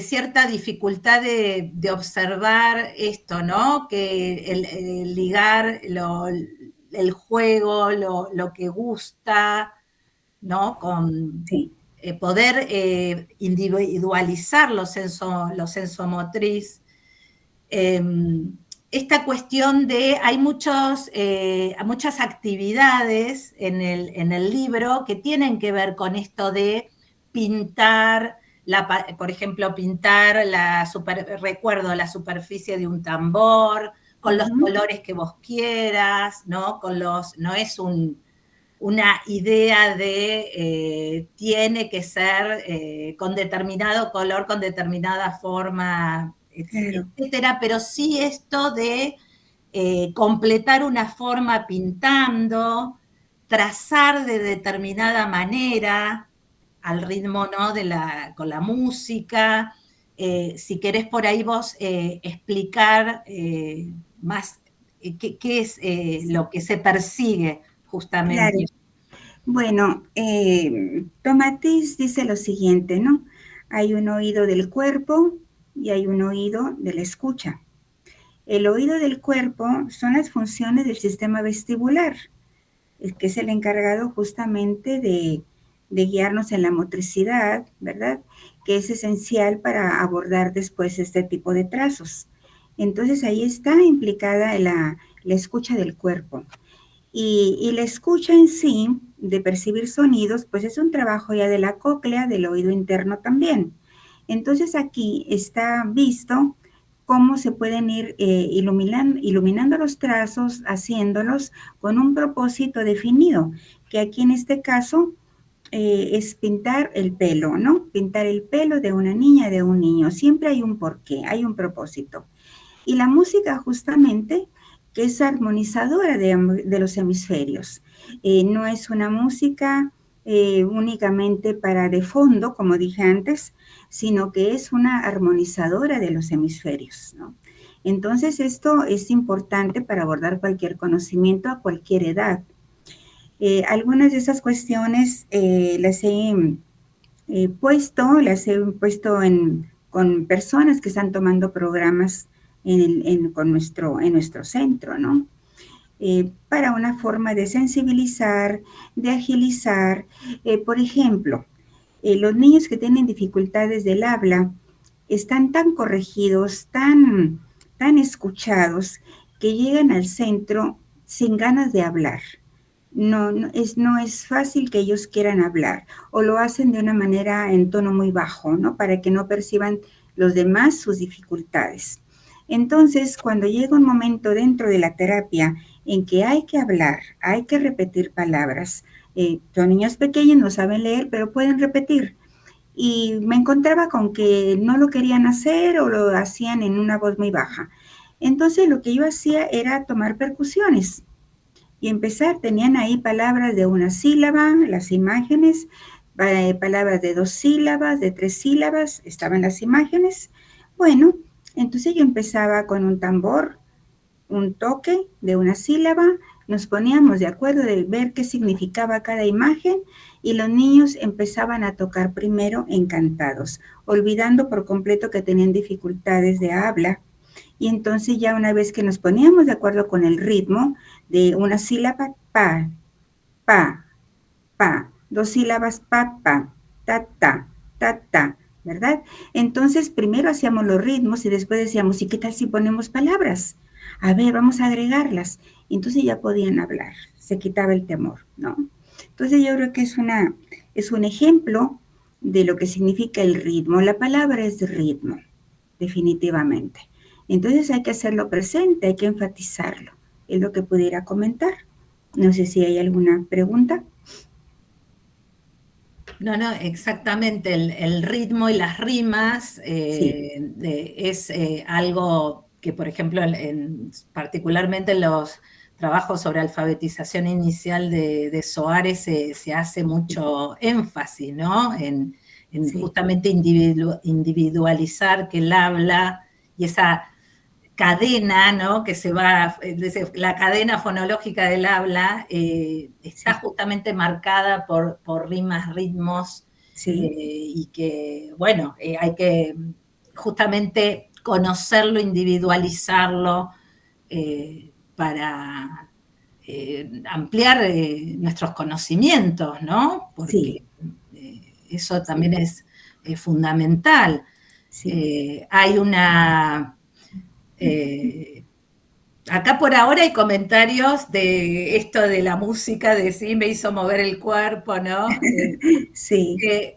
cierta dificultad de observar esto, ¿no? Que el ligar el juego, lo que gusta, ¿no? Con Sí. Poder individualizar lo sensomotriz. Esta cuestión de, hay muchas actividades en el libro que tienen que ver con esto de pintar, por ejemplo, pintar recuerdo la superficie de un tambor, con los colores que vos quieras, ¿no? No es una idea de tiene que ser con determinado color, con determinada forma, etcétera, pero sí esto de completar una forma pintando, trazar de determinada manera, al ritmo, ¿no? Con la música. Si querés por ahí vos explicar más qué es lo que se persigue justamente. Claro. Bueno, Tomatis dice lo siguiente, ¿no? Hay un oído del cuerpo y hay un oído de la escucha. El oído del cuerpo son las funciones del sistema vestibular, que es el encargado justamente de guiarnos en la motricidad, ¿verdad? Que es esencial para abordar después este tipo de trazos. Entonces ahí está implicada la escucha del cuerpo. Y la escucha en sí, de percibir sonidos, pues es un trabajo ya de la cóclea, del oído interno también. Entonces aquí está visto cómo se pueden ir iluminando los trazos, haciéndolos con un propósito definido, que aquí en este caso es pintar el pelo, ¿no? Pintar el pelo de una niña, de un niño. Siempre hay un porqué, hay un propósito. Y la música justamente que es armonizadora de los hemisferios. No es una música únicamente para de fondo, como dije antes, sino que es una armonizadora de los hemisferios, ¿no? Entonces esto es importante para abordar cualquier conocimiento a cualquier edad. Algunas de esas cuestiones las he puesto con personas que están tomando programas en nuestro centro, ¿no? Para una forma de sensibilizar, de agilizar. Por ejemplo, los niños que tienen dificultades del habla están tan corregidos, tan escuchados, que llegan al centro sin ganas de hablar. No es fácil que ellos quieran hablar o lo hacen de una manera en tono muy bajo, ¿no? Para que no perciban los demás sus dificultades. Entonces, cuando llega un momento dentro de la terapia en que hay que hablar, hay que repetir palabras, son niños pequeños, no saben leer, pero pueden repetir. Y me encontraba con que no lo querían hacer o lo hacían en una voz muy baja. Entonces, lo que yo hacía era tomar percusiones y empezar. Tenían ahí palabras de una sílaba, las imágenes, palabras de 2 sílabas, de 3 sílabas, estaban las imágenes. Bueno, entonces yo empezaba con un tambor, un toque de una sílaba, nos poníamos de acuerdo de ver qué significaba cada imagen y los niños empezaban a tocar primero encantados, olvidando por completo que tenían dificultades de habla. Y entonces ya una vez que nos poníamos de acuerdo con el ritmo de una sílaba, pa, pa, pa, 2 sílabas, pa, pa, ta, ta, ¿verdad? Entonces primero hacíamos los ritmos y después decíamos, ¿y qué tal si ponemos palabras? A ver, vamos a agregarlas. Entonces ya podían hablar, se quitaba el temor, ¿no? Entonces yo creo que es un ejemplo de lo que significa el ritmo. La palabra es ritmo, definitivamente. Entonces hay que hacerlo presente, hay que enfatizarlo. Es lo que pudiera comentar. No sé si hay alguna pregunta. No, no, exactamente. El ritmo y las rimas Sí, es algo que, por ejemplo, particularmente en los trabajos sobre alfabetización inicial de Soares se hace mucho énfasis, ¿no? En sí, justamente individualizar que el habla y esa cadena, ¿no? Que se va, la cadena fonológica del habla está sí, justamente marcada por rimas, ritmos, sí, y que, bueno, hay que justamente conocerlo, individualizarlo para ampliar nuestros conocimientos, ¿no? sí, Porque eso sí, también es fundamental. sí. Hay una acá por ahora hay comentarios de esto de la música, de sí me hizo mover el cuerpo, ¿no? Sí, Eh,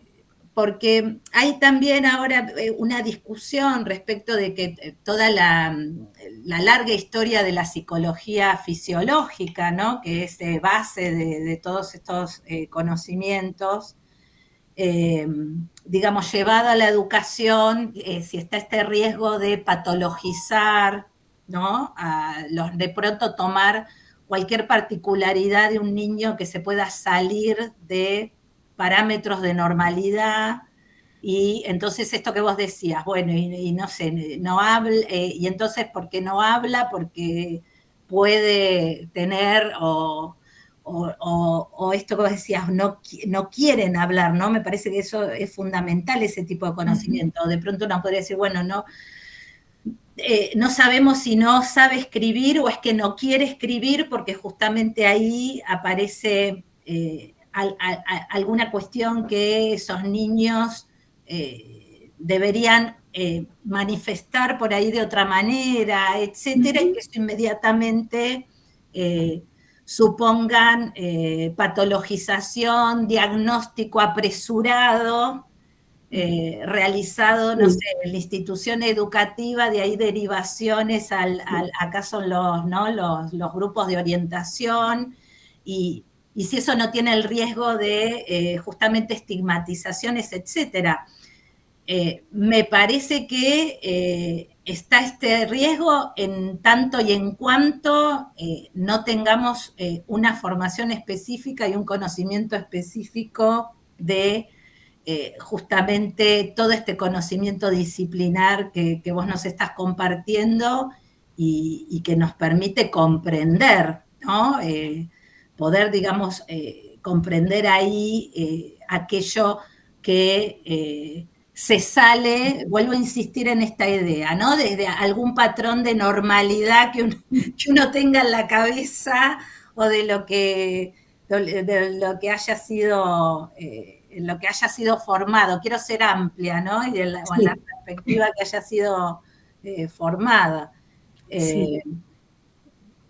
Porque hay también ahora una discusión respecto de que toda la larga historia de la psicología fisiológica, ¿no? Que es base de todos estos conocimientos, eh, digamos, llevado a la educación, si está este riesgo de patologizar, ¿no? De pronto tomar cualquier particularidad de un niño que se pueda salir de parámetros de normalidad. Y entonces esto que vos decías, bueno, y no sé, no habla, y entonces, ¿por qué no habla? Porque puede tener o esto que vos decías, no quieren hablar, ¿no? Me parece que eso es fundamental, ese tipo de ujú, conocimiento. De pronto uno podría decir, bueno, no sabemos si no sabe escribir o es que no quiere escribir porque justamente ahí aparece alguna cuestión que esos niños deberían manifestar por ahí de otra manera, etcétera, y ujú, que eso inmediatamente supongan patologización, diagnóstico apresurado, realizado, no sé, sí, en la institución educativa, de ahí derivaciones sí, acá son los, ¿no? los grupos de orientación, y si eso no tiene el riesgo de justamente estigmatizaciones, etcétera. Me parece que está este riesgo en tanto y en cuanto no tengamos una formación específica y un conocimiento específico de justamente todo este conocimiento disciplinar que vos nos estás compartiendo y que nos permite comprender, ¿no? Poder, digamos, comprender ahí aquello que se sale, vuelvo a insistir en esta idea, ¿no? Desde algún patrón de normalidad que uno tenga en la cabeza o de lo que haya sido lo que haya sido formado. Quiero ser amplia, ¿no? O en la sí, perspectiva que haya sido formada. sí. Eh,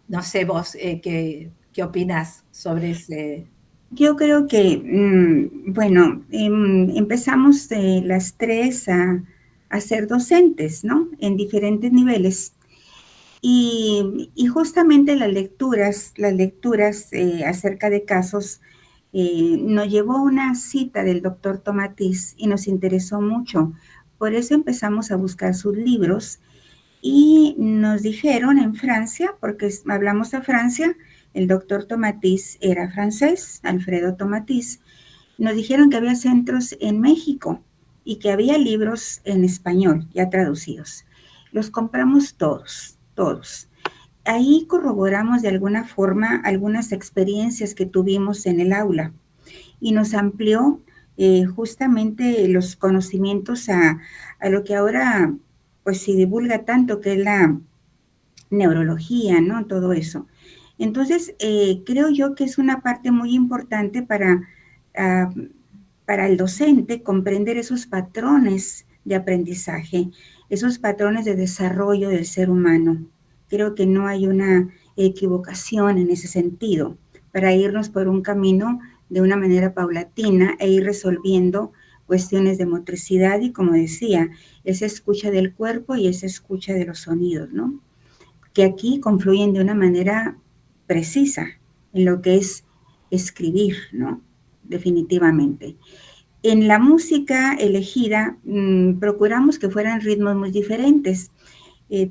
no sé vos qué opinás sobre ese. Yo creo que, bueno, empezamos las tres a ser docentes, ¿no? En diferentes niveles. Y justamente las lecturas acerca de casos, nos llevó a una cita del doctor Tomatís y nos interesó mucho. Por eso empezamos a buscar sus libros y nos dijeron en Francia, porque hablamos de Francia, el doctor Tomatís era francés, Alfredo Tomatís, nos dijeron que había centros en México y que había libros en español ya traducidos. Los compramos todos, todos. Ahí corroboramos de alguna forma algunas experiencias que tuvimos en el aula y nos amplió justamente los conocimientos a lo que ahora pues se divulga tanto, que es la neurología, ¿no? Todo eso. Entonces, creo yo que es una parte muy importante uh, para el docente comprender esos patrones de aprendizaje, esos patrones de desarrollo del ser humano. Creo que no hay una equivocación en ese sentido, para irnos por un camino de una manera paulatina e ir resolviendo cuestiones de motricidad y, como decía, esa escucha del cuerpo y esa escucha de los sonidos, ¿no? Que aquí confluyen de una manera precisa en lo que es escribir, ¿no? Definitivamente. En la música elegida, procuramos que fueran ritmos muy diferentes.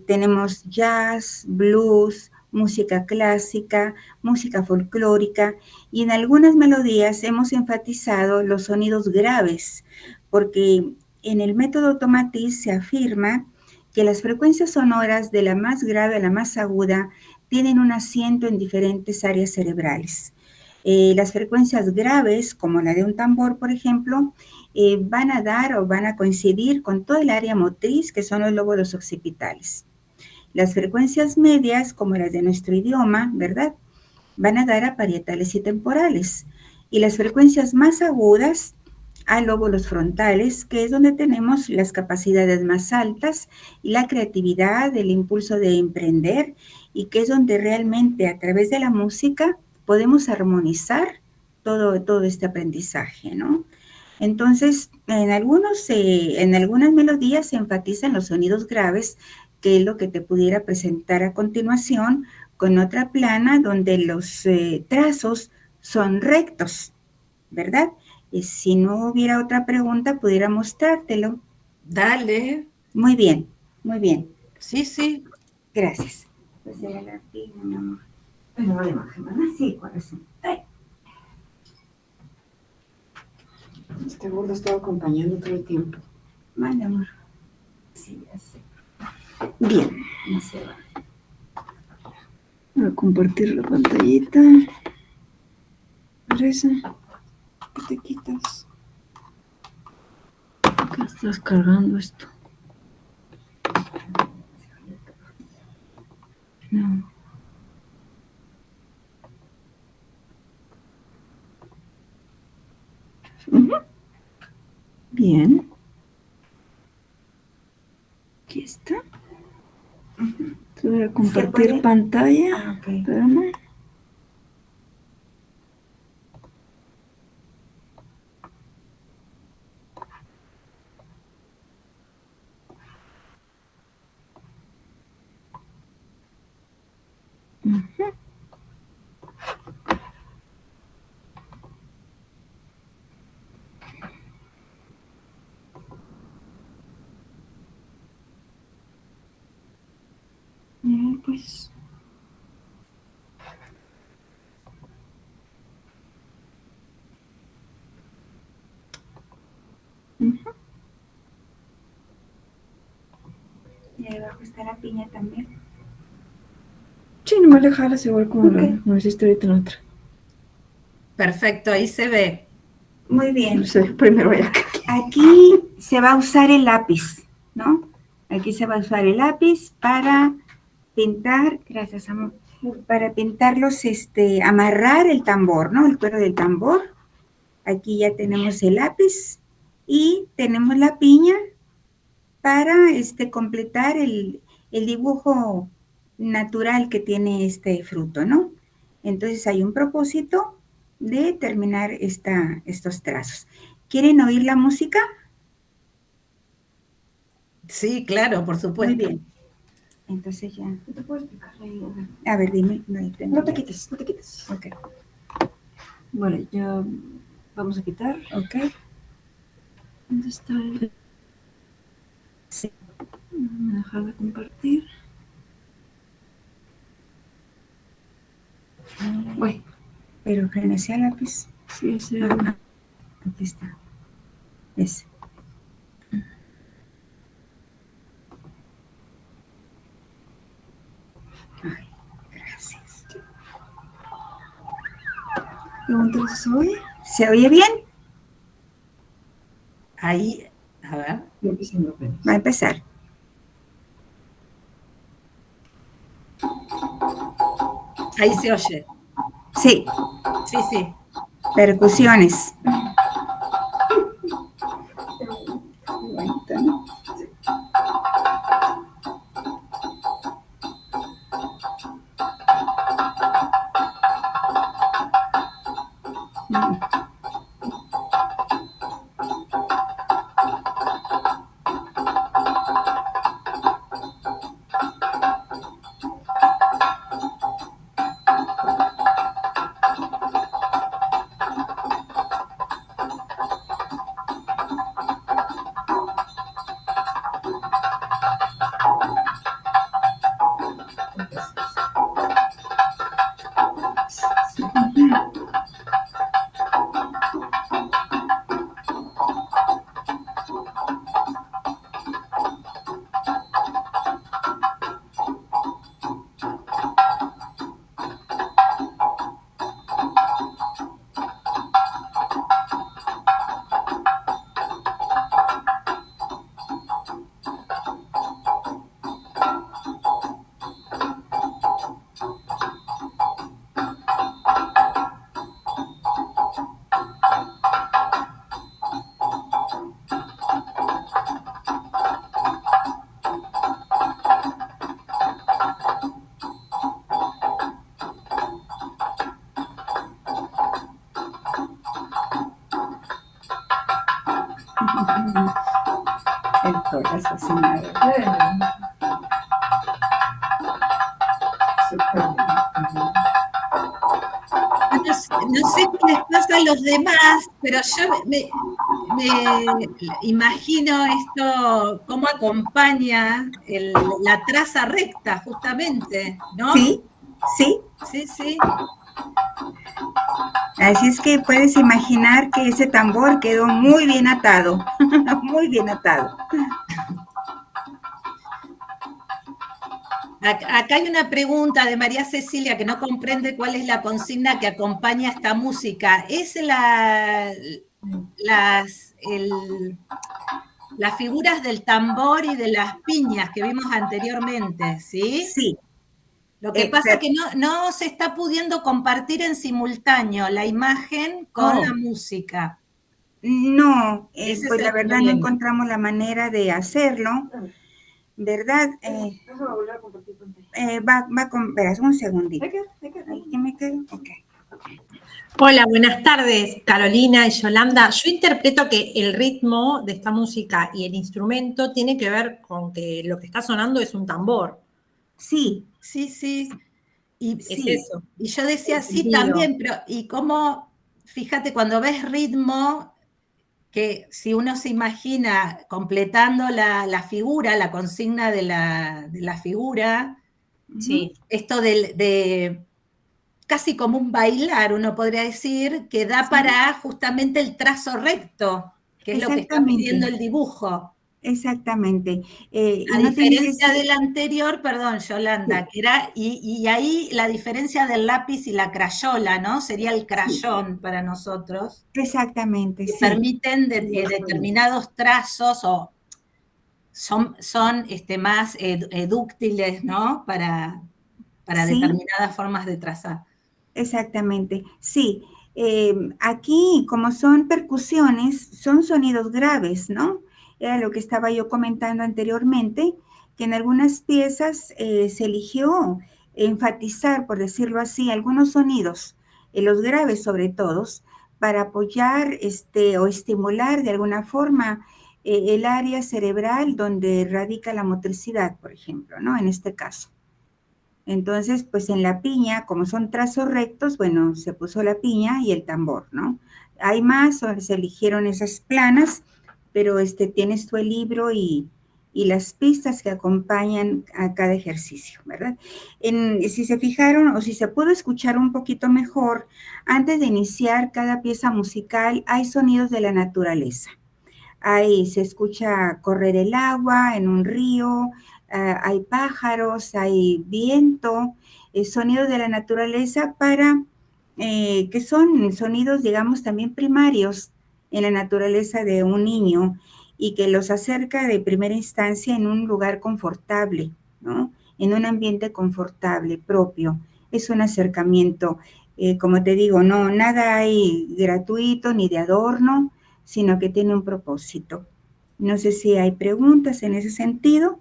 Tenemos jazz, blues, música clásica, música folclórica, y en algunas melodías hemos enfatizado los sonidos graves, porque en el método Tomatís se afirma que las frecuencias sonoras de la más grave a la más aguda tienen un asiento en diferentes áreas cerebrales. Las frecuencias graves, como la de un tambor, por ejemplo, van a dar o van a coincidir con todo el área motriz, que son los lóbulos occipitales. Las frecuencias medias, como las de nuestro idioma, ¿verdad?, van a dar a parietales y temporales. Y las frecuencias más agudas a lóbulos frontales, que es donde tenemos las capacidades más altas y la creatividad, el impulso de emprender, y que es donde realmente a través de la música podemos armonizar todo este aprendizaje, ¿no? Entonces, en algunas melodías se enfatizan los sonidos graves, que es lo que te pudiera presentar a continuación, con otra plana donde los trazos son rectos, ¿verdad? Y si no hubiera otra pregunta, pudiera mostrártelo. Dale. Muy bien, muy bien. Sí, sí. Gracias. Pues era la piña, mi amor. Pero no le baje, ¿verdad? Sí, corazón. Ay. Este gordo estaba acompañando todo el tiempo. Mande, amor. Sí, ya sé. Bien, no se va. Voy a compartir la pantallita. Parece que te quitas. Acá estás cargando esto. No. Bien. Aquí está. Te voy a compartir pantalla. Ah, okay. Espérame. Pues. Y ahí abajo está la piña también. Sí, nomás le jalas igual como Okay. lo hiciste ahorita en la otra. Perfecto, ahí se ve. Muy bien. No sé, primero voy acá. Aquí se va a usar el lápiz, ¿no? Aquí se va a usar el lápiz para pintar, gracias amor, para pintarlos, amarrar el tambor, ¿no? El cuero del tambor. Aquí ya tenemos el lápiz y tenemos la piña para completar el dibujo natural que tiene este fruto, ¿no? Entonces hay un propósito de terminar estos trazos. ¿Quieren oír la música? Sí, claro, por Muy supuesto. bien. Entonces ya. ¿Te puedo explicar ahí? A ver, dime. No te quites, no te quites. Ok. Bueno, ya vamos a quitar. Ok. ¿Dónde está el...? Sí. Voy a dejar de compartir. Voy. Pero frenesí a lápiz. Sí, ese... Ajá. Aquí está. Ese. Ay, gracias. Pregúntale si se oye. ¿Se oye bien? Ahí, a ver. Yo empezando apenas. Va a empezar. Ahí se oye. Sí. Sí, sí. Percusiones. El todo asesinado. No sé qué les pasa a los demás, pero yo me imagino esto, cómo acompaña la traza recta, justamente, ¿no? Sí, sí. Sí, sí. Así es que puedes imaginar que ese tambor quedó muy bien atado. Muy bien atado. Acá hay una pregunta de María Cecilia que no comprende cuál es la consigna que acompaña esta música. ¿Es las figuras del tambor y de las piñas que vimos anteriormente, ¿sí? Sí. Lo que pasa es que no se está pudiendo compartir en simultáneo la imagen con la música. No, Ese es pues la el verdad no problema. encontramos la manera de hacerlo, ¿verdad? Déjame volver a compartir pantalla. Va con, verás, un segundito. Ahí me quedo? Ok. Hola, buenas tardes, Carolina y Yolanda. Yo interpreto que el ritmo de esta música y el instrumento tiene que ver con que lo que está sonando es un tambor. Sí. Sí, sí. Y, es eso. Y yo decía sí también, pero ¿y cómo? Fíjate, cuando ves ritmo, que si uno se imagina completando la figura, la consigna de la figura, Sí. esto de casi como un bailar, uno podría decir, que da para justamente el trazo recto, que es lo que está pidiendo el dibujo. Exactamente. A diferencia del anterior, perdón, Yolanda, que era, y ahí la diferencia del lápiz y la crayola, ¿no? Sería el crayón para nosotros. Exactamente, Que sí. permiten determinados trazos o son más dúctiles, ¿no? Para determinadas formas de trazar. Exactamente, sí. Aquí, como son percusiones, son sonidos graves, ¿no? Era lo que estaba yo comentando anteriormente, que en algunas piezas se eligió enfatizar, por decirlo así, algunos sonidos, los graves sobre todo, para apoyar o estimular de alguna forma el área cerebral donde radica la motricidad, por ejemplo, ¿no? En este caso. Entonces, pues en la piña, como son trazos rectos, bueno, se puso la piña y el tambor, ¿no? Hay más, o se eligieron esas planas, pero tienes tú el libro y las pistas que acompañan a cada ejercicio, ¿verdad? Si se fijaron o si se pudo escuchar un poquito mejor, antes de iniciar cada pieza musical hay sonidos de la naturaleza. Ahí se escucha correr el agua en un río, hay pájaros, hay viento, sonidos de la naturaleza que son sonidos, digamos, también primarios en la naturaleza de un niño y que los acerca de primera instancia en un lugar confortable, ¿no? En un ambiente confortable propio. Es un acercamiento, como te digo, no, nada hay gratuito ni de adorno, sino que tiene un propósito. No sé si hay preguntas en ese sentido.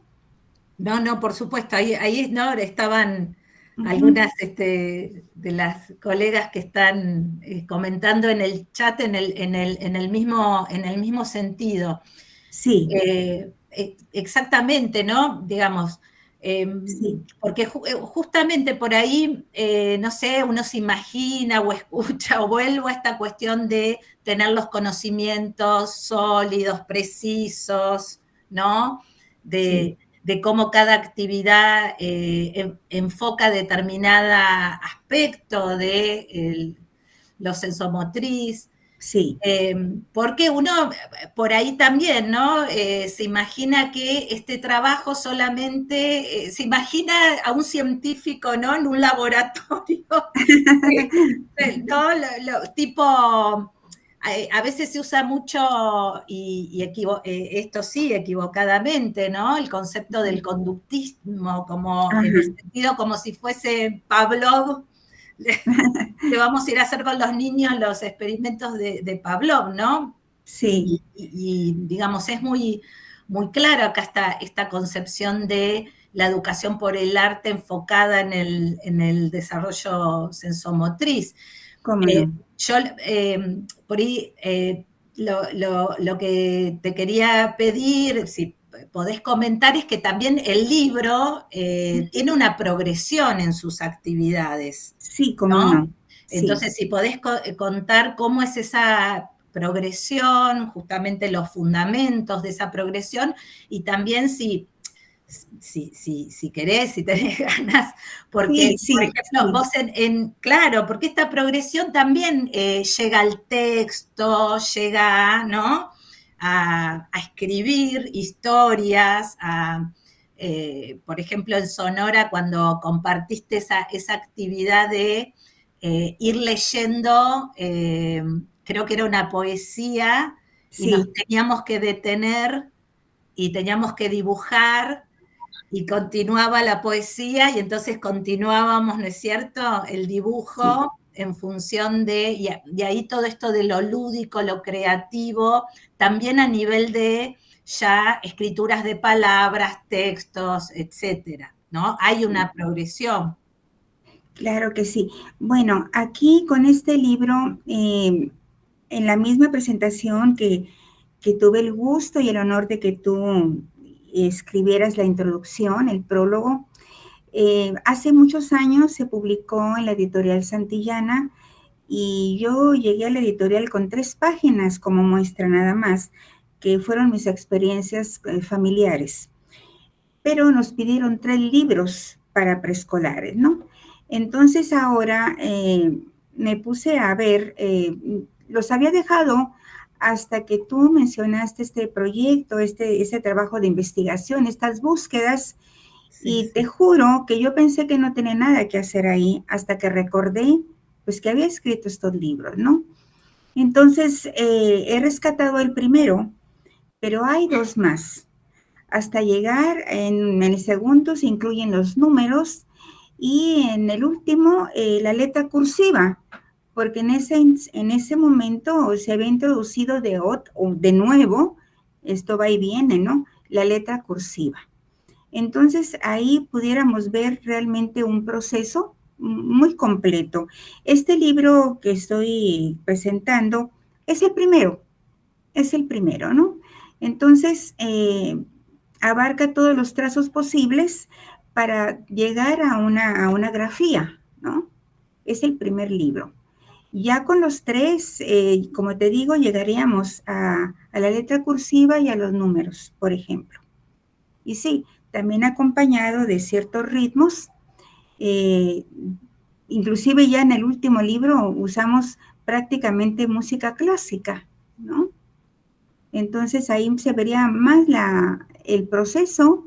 No, por supuesto, ahí no, estaban algunas de las colegas que están comentando en el chat en el mismo sentido. Sí. Exactamente, ¿no? Digamos, Sí. porque justamente por ahí, no sé, uno se imagina o escucha o vuelvo a esta cuestión de tener los conocimientos sólidos, precisos, ¿no? Sí. De cómo cada actividad enfoca determinado aspecto de lo sensomotriz. Sí. Porque uno por ahí también, ¿no? Se imagina que este trabajo solamente, se imagina a un científico, ¿no? En un laboratorio, ¿no? Tipo, a veces se usa mucho, esto sí, equivocadamente, ¿no? El concepto del conductismo, como Ajá. en el sentido como si fuese Pavlov, que vamos a ir a hacer con los niños los experimentos de Pavlov, ¿no? Sí. Y digamos, es muy, muy claro acá esta concepción de la educación por el arte enfocada en el desarrollo sensomotriz. ¿Cómo no? Yo, por ahí, lo que te quería pedir, si podés comentar, es que también el libro tiene una progresión en sus actividades, Sí, cómo ¿no? no. Sí. Entonces, si podés contar cómo es esa progresión, justamente los fundamentos de esa progresión, y también si querés, si tenés ganas, porque, Sí, por sí, ejemplo, sí. vos claro, porque esta progresión también llega al texto, llega, ¿no? A escribir historias, por ejemplo, en Sonora, cuando compartiste esa actividad de ir leyendo, creo que era una poesía, y nos Sí. teníamos que detener y teníamos que dibujar y continuaba la poesía y entonces continuábamos, ¿no es cierto?, el dibujo Sí. en función y ahí todo esto de lo lúdico, lo creativo, también a nivel de ya escrituras de palabras, textos, etcétera, ¿no? Hay una progresión. Claro que sí. Bueno, aquí con este libro, en la misma presentación que tuve el gusto y el honor de que tú escribieras la introducción, el prólogo, hace muchos años se publicó en la editorial Santillana y yo llegué a la editorial con 3 páginas como muestra nada más, que fueron mis experiencias familiares. Pero nos pidieron 3 libros para preescolares, ¿no? Entonces ahora me puse a ver, los había dejado hasta que tú mencionaste este proyecto, ese trabajo de investigación, estas búsquedas, Sí, y te sí. juro que yo pensé que no tenía nada que hacer ahí hasta que recordé pues que había escrito estos libros, ¿no? Entonces he rescatado el primero, pero hay 2 más. Hasta llegar en el segundo se incluyen los números y en el último la letra cursiva, porque en ese momento se había introducido de nuevo, esto va y viene, ¿no? La letra cursiva. Entonces ahí pudiéramos ver realmente un proceso muy completo. Este libro que estoy presentando es el primero, ¿no? Entonces, abarca todos los trazos posibles para llegar a una grafía, ¿no? Es el primer libro. Ya con los tres, como te digo, llegaríamos a la letra cursiva y a los números, por ejemplo. Y sí, también acompañado de ciertos ritmos. Inclusive ya en el último libro usamos prácticamente música clásica, ¿no? Entonces ahí se vería más el proceso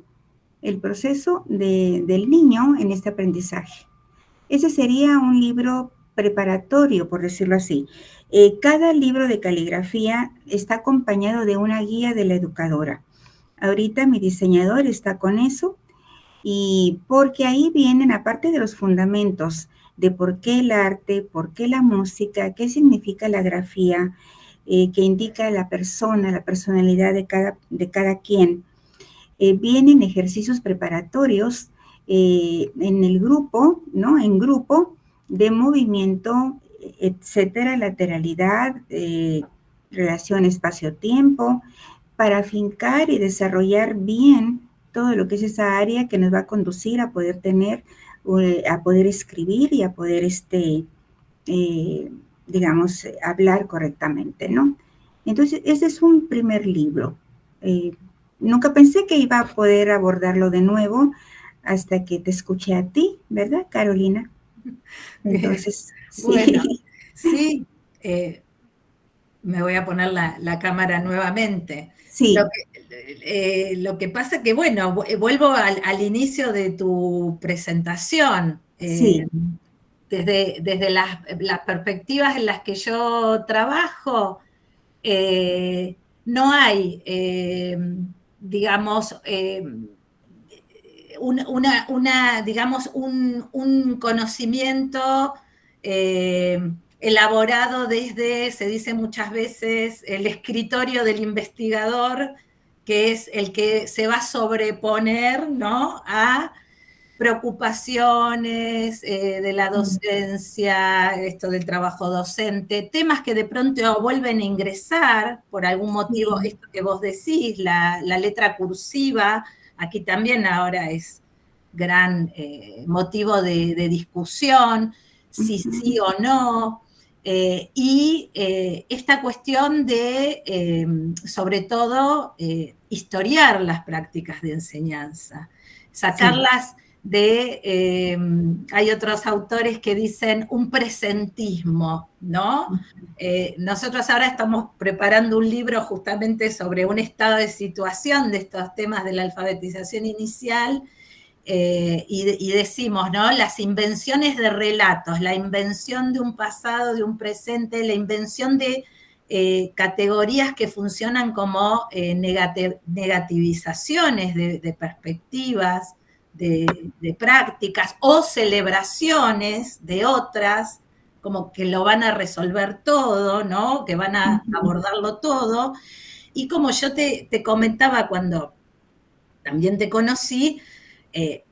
del niño en este aprendizaje. Ese sería un libro preparatorio, por decirlo así. Cada libro de caligrafía está acompañado de una guía de la educadora. Ahorita mi diseñador está con eso, y porque ahí vienen, aparte de los fundamentos de por qué el arte, por qué la música, qué significa la grafía, que indica la persona, la personalidad de cada quien, vienen ejercicios preparatorios en el grupo, ¿no? En grupo de movimiento, etcétera, lateralidad, relación espacio-tiempo, para afincar y desarrollar bien todo lo que es esa área que nos va a conducir a poder tener, a poder escribir y a poder, digamos, hablar correctamente, ¿no? Entonces, ese es un primer libro. Nunca pensé que iba a poder abordarlo de nuevo hasta que te escuché a ti, ¿verdad, Carolina? Entonces, sí. Bueno, sí, me voy a poner la cámara nuevamente. Sí. Lo que pasa que, bueno, vuelvo al inicio de tu presentación. Sí. Desde las perspectivas en las que yo trabajo, no hay, digamos, digamos, un conocimiento elaborado desde, se dice muchas veces, el escritorio del investigador, que es el que se va a sobreponer, ¿no?, a preocupaciones de la docencia, esto del trabajo docente, temas que de pronto vuelven a ingresar por algún motivo, esto que vos decís, la letra cursiva, aquí también ahora es gran motivo de discusión, si sí o no, y esta cuestión de, sobre todo, historiar las prácticas de enseñanza, sacarlas hay otros autores que dicen un presentismo, ¿no? Nosotros ahora estamos preparando un libro justamente sobre un estado de situación de estos temas de la alfabetización inicial, y decimos, ¿no?, las invenciones de relatos, la invención de un pasado, de un presente, la invención de categorías que funcionan como negativizaciones de perspectivas, de prácticas o celebraciones de otras, como que lo van a resolver todo, ¿no?, que van a abordarlo todo. Y como yo te comentaba cuando también te conocí,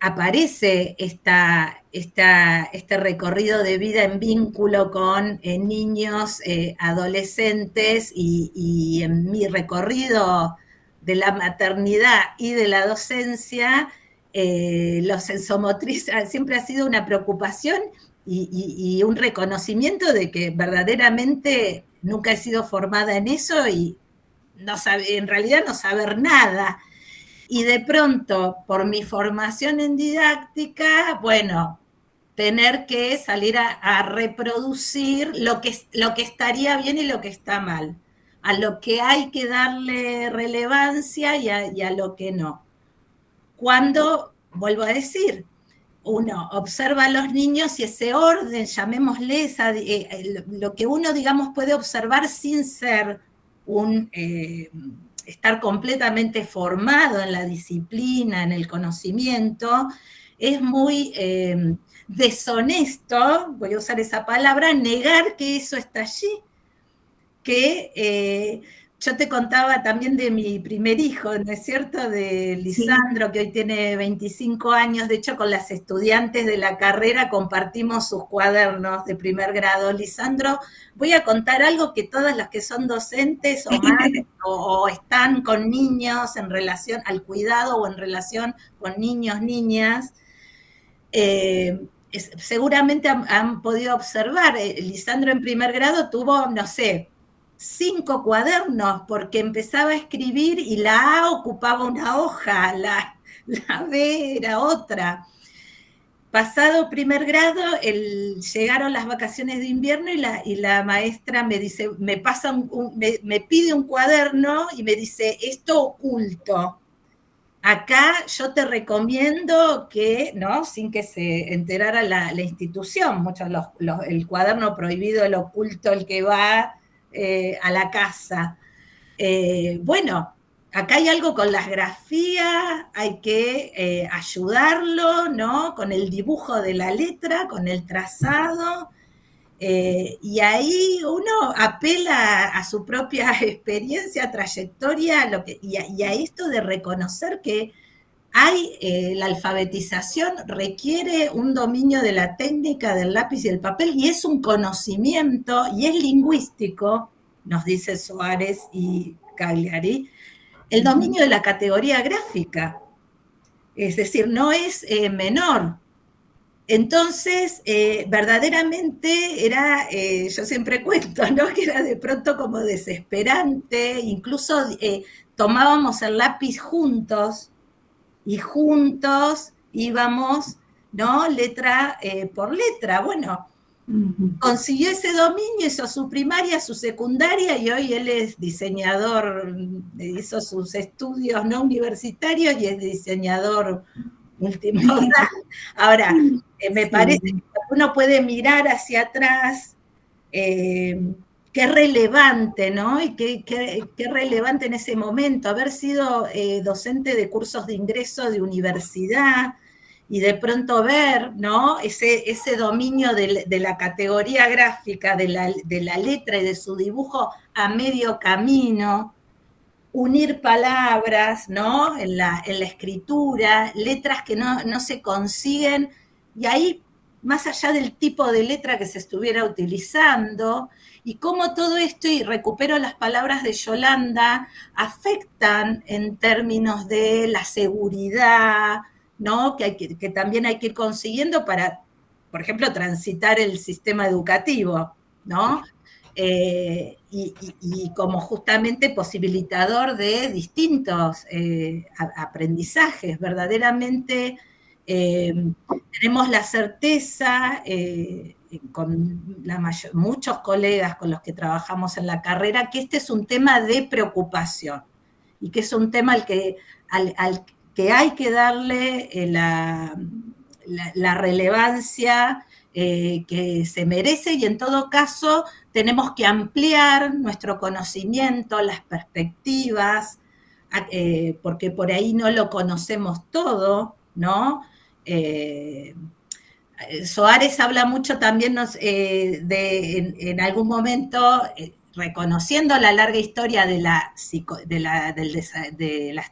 aparece este recorrido de vida en vínculo con niños, adolescentes, y en mi recorrido de la maternidad y de la docencia, lo sensomotriz siempre ha sido una preocupación y un reconocimiento de que verdaderamente nunca he sido formada en eso y en realidad no saber nada. Y de pronto, por mi formación en didáctica, bueno, tener que salir a reproducir lo que estaría bien y lo que está mal, a lo que hay que darle relevancia y a lo que no. Cuando, vuelvo a decir, uno observa a los niños y ese orden, llamémosle, lo que uno, digamos, puede observar sin ser estar completamente formado en la disciplina, en el conocimiento, es muy deshonesto, voy a usar esa palabra, negar que eso está allí, que yo te contaba también de mi primer hijo, ¿no es cierto? De Lisandro, que hoy tiene 25 años. De hecho, con las estudiantes de la carrera compartimos sus cuadernos de primer grado. Lisandro, voy a contar algo que todas las que son docentes o más, o están con niños en relación al cuidado o en relación con niños, niñas, seguramente han podido observar. Lisandro en primer grado tuvo, no sé, 5 cuadernos, porque empezaba a escribir y la A ocupaba una hoja, la B era otra. Pasado primer grado, llegaron las vacaciones de invierno y la maestra me dice, me pide un cuaderno y me dice, esto oculto. Acá yo te recomiendo que, ¿no? Sin que se enterara la institución, muchos el cuaderno prohibido, el oculto, el que va a la casa. Bueno, acá hay algo con las grafías, hay que ayudarlo, ¿no? Con el dibujo de la letra, con el trazado. Y ahí uno apela a su propia experiencia, trayectoria, y a esto de reconocer que la alfabetización requiere un dominio de la técnica del lápiz y el papel, y es un conocimiento, y es lingüístico, nos dice Soares y Cagliari, el dominio de la categoría gráfica. Es decir, no es menor. Entonces, verdaderamente era, yo siempre cuento, ¿no? Que era de pronto como desesperante, incluso tomábamos el lápiz juntos y juntos íbamos, ¿no? Letra por letra. Bueno, consiguió ese dominio, hizo su primaria, su secundaria, y hoy él es diseñador, hizo sus estudios no universitarios y es diseñador multimodal. Ahora, me parece que uno puede mirar hacia atrás, qué relevante, ¿no? Y qué relevante en ese momento haber sido docente de cursos de ingreso de universidad y de pronto ver, ¿no? Ese dominio de la categoría gráfica, de la letra y de su dibujo a medio camino, unir palabras, ¿no? En la escritura, letras que no se consiguen, y ahí, más allá del tipo de letra que se estuviera utilizando, y cómo todo esto, y recupero las palabras de Yolanda, afectan en términos de la seguridad, ¿no? Que también hay que ir consiguiendo para, por ejemplo, transitar el sistema educativo, ¿no? Y como justamente posibilitador de distintos aprendizajes. Verdaderamente tenemos la certeza, con muchos colegas con los que trabajamos en la carrera, que este es un tema de preocupación y que es un tema al que hay que darle la relevancia que se merece, y en todo caso tenemos que ampliar nuestro conocimiento, las perspectivas, porque por ahí no lo conocemos todo, ¿no? Soares habla mucho también en algún momento, reconociendo la larga historia de las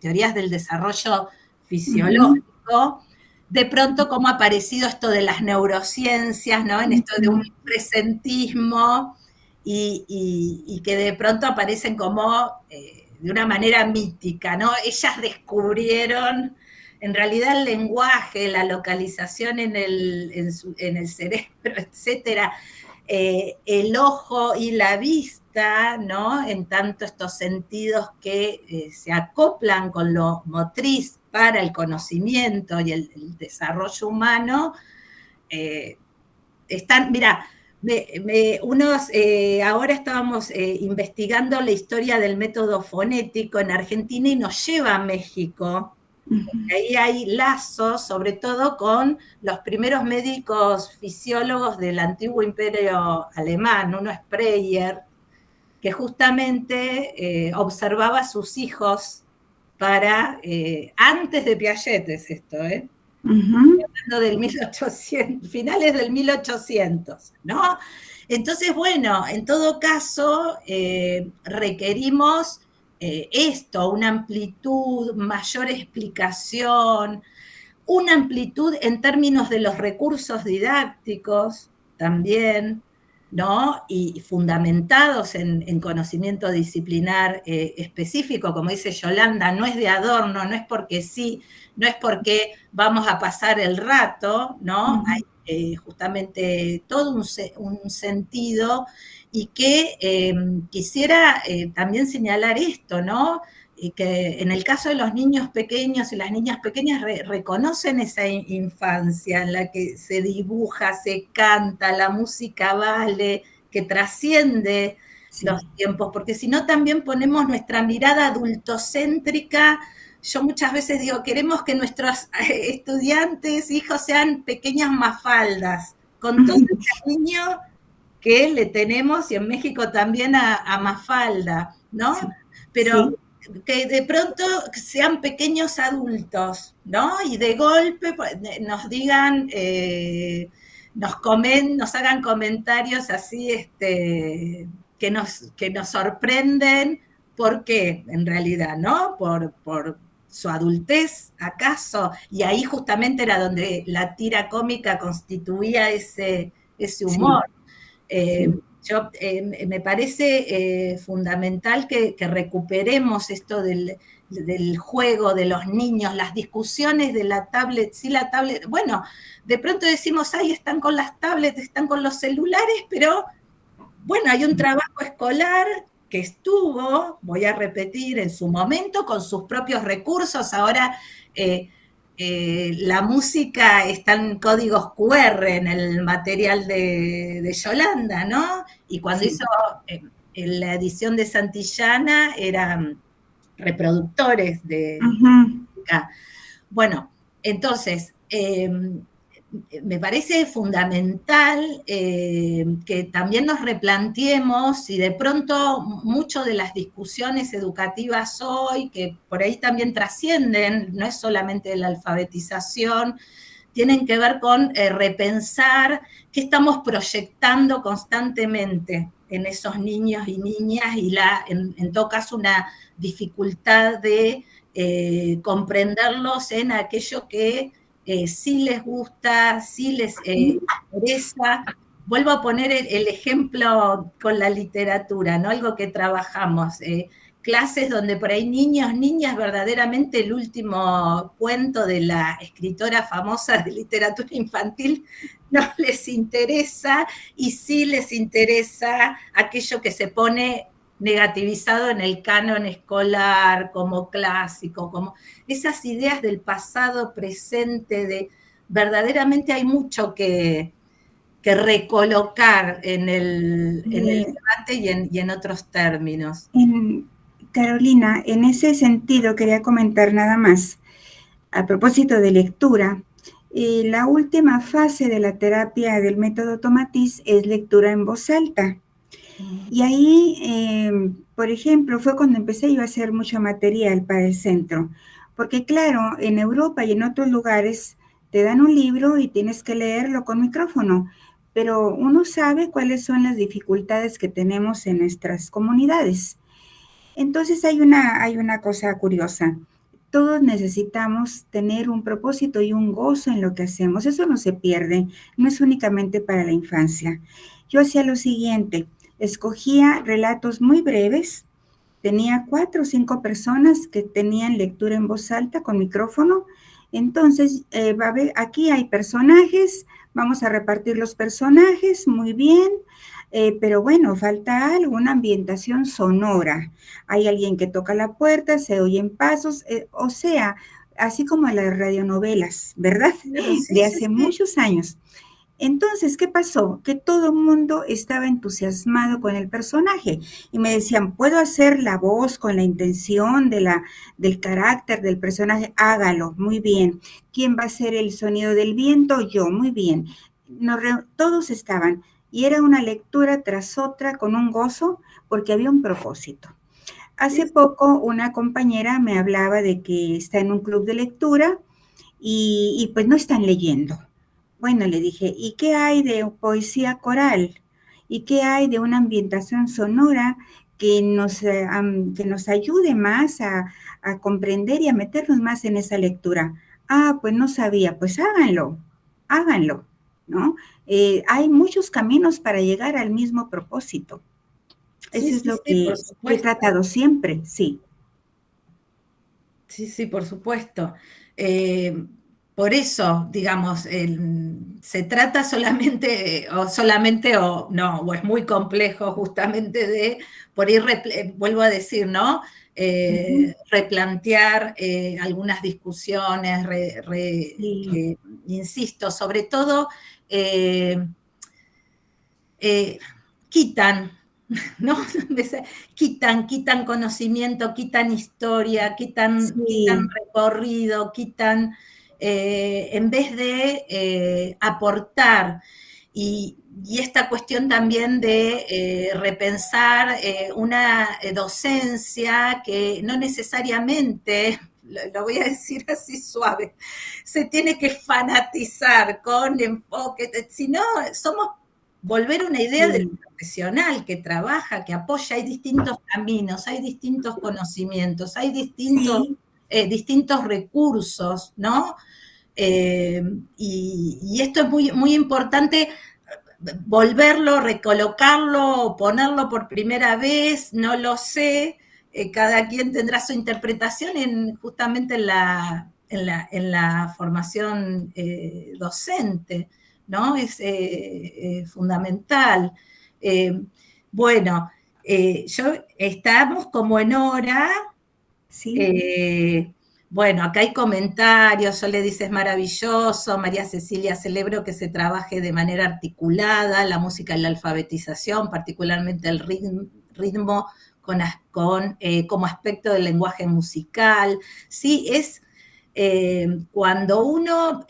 teorías del desarrollo fisiológico, de pronto cómo ha aparecido esto de las neurociencias, ¿no? En esto de un presentismo, y que de pronto aparecen como de una manera mítica, ¿no? Ellas descubrieron en realidad el lenguaje, la localización en el cerebro, etcétera, el ojo y la vista, ¿no? En tanto estos sentidos que se acoplan con lo motriz para el conocimiento y el desarrollo humano, están, mira, ahora estábamos investigando la historia del método fonético en Argentina y nos lleva a México. Ahí hay lazos, sobre todo con los primeros médicos fisiólogos del antiguo imperio alemán. Uno es Preyer, que justamente observaba a sus hijos antes de Piaget es esto, hablando del 1800, finales del 1800, ¿no? Entonces, bueno, en todo caso, requerimos esto, una amplitud, mayor explicación, una amplitud en términos de los recursos didácticos también, ¿no? Y fundamentados en conocimiento disciplinar específico, como dice Yolanda, no es de adorno, no es porque sí, no es porque vamos a pasar el rato, ¿no? Hay justamente todo un sentido y que quisiera también señalar esto, ¿no? Y que en el caso de los niños pequeños y las niñas pequeñas reconocen esa infancia en la que se dibuja, se canta, la música vale, que trasciende los tiempos, porque si no también ponemos nuestra mirada adultocéntrica. Yo muchas veces digo, queremos que nuestros estudiantes, hijos, sean pequeñas mafaldas, con todo el cariño que le tenemos, y en México también a Mafalda, ¿no? Pero que de pronto sean pequeños adultos, ¿no? Y de golpe nos digan, nos hagan comentarios así, que nos sorprenden. ¿Por qué? En realidad, ¿no? Por su adultez, ¿acaso? Y ahí justamente era donde la tira cómica constituía ese humor. Me parece fundamental que recuperemos esto del juego de los niños, las discusiones de la tablet, sí la tablet, bueno, de pronto decimos, ay, están con las tablets, están con los celulares, pero bueno, hay un trabajo escolar que estuvo, voy a repetir, en su momento, con sus propios recursos. Ahora la música está en códigos QR en el material de Yolanda, ¿no? Y cuando hizo la edición de Santillana eran reproductores de música. Bueno, entonces, me parece fundamental que también nos replanteemos si de pronto mucho de las discusiones educativas hoy, que por ahí también trascienden, no es solamente la alfabetización, tienen que ver con repensar qué estamos proyectando constantemente en esos niños y niñas, y en todo caso una dificultad de comprenderlos en aquello que sí les gusta, sí les interesa. Vuelvo a poner el ejemplo con la literatura, ¿no? Algo que trabajamos, clases donde por ahí niños, niñas, verdaderamente el último cuento de la escritora famosa de literatura infantil no les interesa, y sí les interesa aquello que se pone negativizado en el canon escolar como clásico, como esas ideas del pasado presente, verdaderamente hay mucho que recolocar en el debate y en otros términos. Carolina, en ese sentido quería comentar nada más, a propósito de lectura, la última fase de la terapia del método Tomatis es lectura en voz alta. Y ahí, por ejemplo, fue cuando empecé yo a hacer mucho material para el centro, porque claro, en Europa y en otros lugares te dan un libro y tienes que leerlo con micrófono, pero uno sabe cuáles son las dificultades que tenemos en nuestras comunidades. Entonces hay una cosa curiosa. Todos necesitamos tener un propósito y un gozo en lo que hacemos. Eso no se pierde, no es únicamente para la infancia. Yo hacía lo siguiente: escogía relatos muy breves, tenía 4 o 5 personas que tenían lectura en voz alta con micrófono. Entonces, aquí hay personajes, vamos a repartir los personajes, muy bien, pero bueno, falta algo, una ambientación sonora. Hay alguien que toca la puerta, se oyen pasos, o sea, así como en las radionovelas, ¿verdad? Sí, de hace muchos años. Entonces, ¿qué pasó? Que todo el mundo estaba entusiasmado con el personaje y me decían, ¿puedo hacer la voz con la intención del carácter del personaje? Hágalo, muy bien. ¿Quién va a hacer el sonido del viento? Yo, muy bien. Todos estaban, y era una lectura tras otra con un gozo porque había un propósito. Hace poco una compañera me hablaba de que está en un club de lectura y pues no están leyendo. Bueno, le dije, ¿y qué hay de poesía coral? ¿Y qué hay de una ambientación sonora que nos ayude más a comprender y a meternos más en esa lectura? Ah, pues no sabía, pues háganlo, ¿no? Hay muchos caminos para llegar al mismo propósito. Sí, Eso es sí, lo sí, por que he supuesto. tratado siempre, sí. Sí, sí, por supuesto. Por eso, digamos, se trata solamente, o no, o es muy complejo justamente de, por ir, vuelvo a decir, ¿no? Ujú. Replantear algunas discusiones, Sí, insisto, sobre todo, eh, eh, quitan, ¿no? Quitan conocimiento, quitan historia, quitan sí, recorrido, en vez de aportar. Y esta cuestión también de repensar una docencia que no necesariamente, lo voy a decir así suave, se tiene que fanatizar con enfoque, sino somos volver una idea del sí, profesional que trabaja, que apoya, hay distintos caminos, hay distintos conocimientos, hay sí, distintos recursos, ¿no? Y esto es muy, muy importante volverlo, recolocarlo, ponerlo por primera vez, no lo sé, cada quien tendrá su interpretación justamente en la formación docente, ¿no? Es fundamental. Eh, bueno, estamos como en hora, sí, eh, bueno, acá hay comentarios, Sole dice es maravilloso, María Cecilia, celebro que se trabaje de manera articulada la música y la alfabetización, particularmente el ritmo como aspecto del lenguaje musical. Sí, cuando uno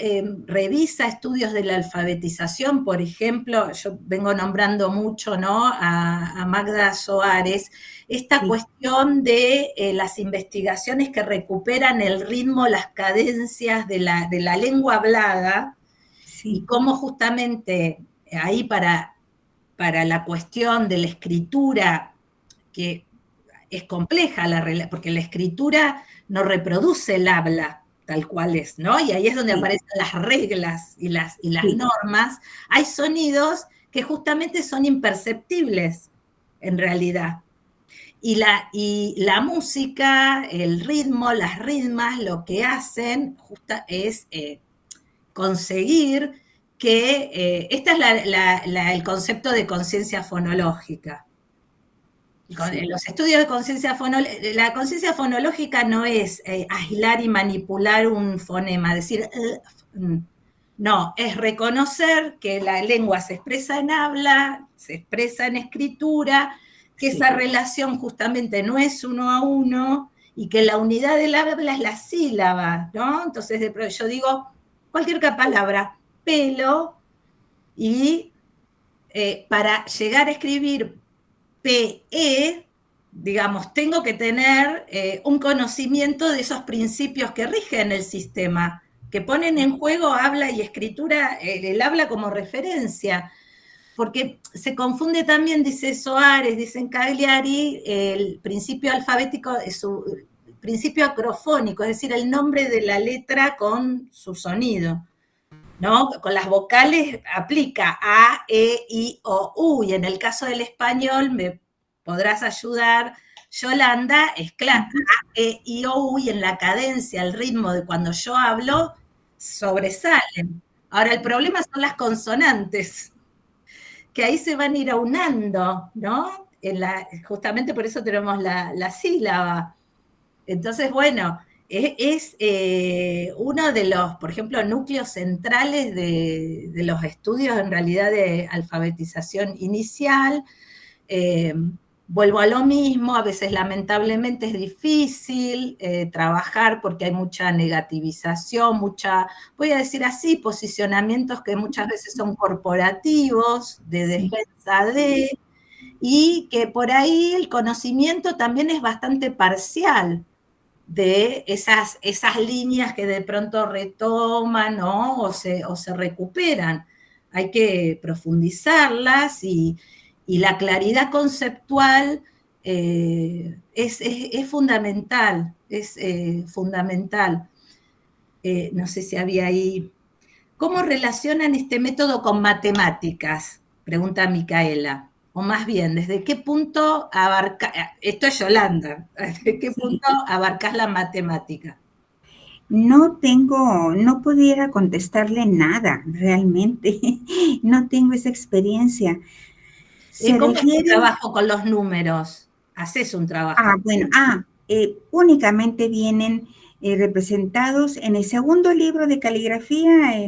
revisa estudios de la alfabetización, por ejemplo, yo vengo nombrando mucho, ¿no?, a Magda Soares, esta sí, cuestión de las investigaciones que recuperan el ritmo, las cadencias de la lengua hablada, y sí, cómo justamente ahí para la cuestión de la escritura, que es compleja, porque la escritura no reproduce el habla tal cual es, ¿no? Y ahí es donde sí, aparecen las reglas y las sí, normas. Hay sonidos que justamente son imperceptibles en realidad. Y la música, el ritmo, las ritmas, lo que hacen es conseguir que, este es el concepto de conciencia fonológica. En sí, los estudios de conciencia fonológica, la conciencia fonológica no es aislar y manipular un fonema, decir, no, es reconocer que la lengua se expresa en habla, se expresa en escritura, que esa sí, relación justamente no es uno a uno y que la unidad del habla es la sílaba, ¿no? Entonces yo digo cualquier palabra, pelo, y para llegar a escribir PE, digamos, tengo que tener un conocimiento de esos principios que rigen el sistema, que ponen en juego habla y escritura, el habla como referencia, porque se confunde también, dice Soares, dicen Cagliari, el principio alfabético, su principio acrofónico, es decir, el nombre de la letra con su sonido, ¿no? Con las vocales aplica A, E, I, O, U, y en el caso del español me podrás ayudar, Yolanda, es claro, ujú, A, E, I, O, U, y en la cadencia, el ritmo de cuando yo hablo, sobresalen. Ahora, el problema son las consonantes, que ahí se van a ir aunando, ¿no? Justamente por eso tenemos la sílaba. Entonces, bueno, es uno de los, por ejemplo, núcleos centrales de los estudios en realidad de alfabetización inicial. Eh, Vuelvo a lo mismo, a veces lamentablemente es difícil trabajar porque hay mucha negativización, voy a decir así, posicionamientos que muchas veces son corporativos, de sí, defensa y que por ahí el conocimiento también es bastante parcial. de esas líneas que de pronto retoman, ¿no? o se recuperan. Hay que profundizarlas y la claridad conceptual es fundamental, es fundamental. No sé si había ahí. ¿Cómo relacionan este método con matemáticas? Pregunta Micaela. O más bien, ¿desde qué punto abarca, esto es Yolanda, ¿desde qué punto abarcas la matemática? No pudiera contestarle nada, realmente. No tengo esa experiencia. Se ¿Cómo es tu refiere trabajo con los números? ¿Haces un trabajo? bueno, únicamente vienen representados en el segundo libro de caligrafía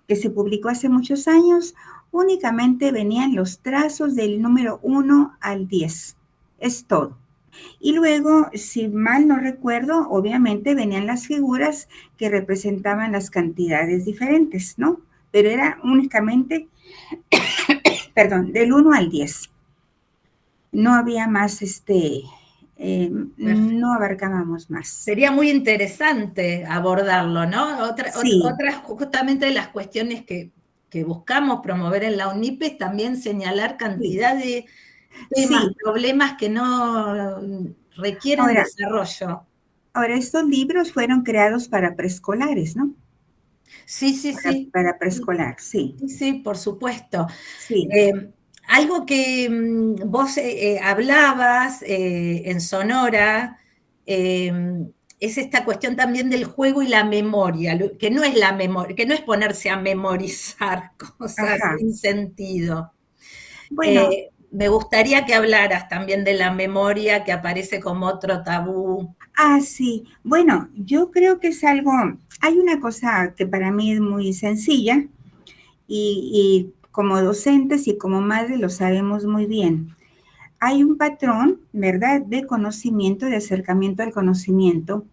que se publicó hace muchos años, únicamente venían los trazos del número 1 al 10. Es todo. Y luego, si mal no recuerdo, obviamente venían las figuras que representaban las cantidades diferentes, ¿no? Pero era únicamente, perdón, del 1 al 10. No había más, no abarcábamos más. Sería muy interesante abordarlo, ¿no? Sí. Otras justamente de las cuestiones que buscamos promover en la UNIPE es también señalar cantidad de temas, problemas que no requieren desarrollo. Ahora, estos libros fueron creados para preescolares, ¿no? Sí. Para preescolar, sí. Sí, por supuesto. Sí. Algo que vos hablabas en Sonora es esta cuestión también del juego y la memoria, que no es la memoria, que no es ponerse a memorizar cosas sin sentido. Bueno, me gustaría que hablaras también de la memoria que aparece como otro tabú. Sí. Bueno, yo creo que hay una cosa que para mí es muy sencilla y como docentes y como madres lo sabemos muy bien. Hay un patrón, ¿verdad?, de conocimiento, de acercamiento al conocimiento.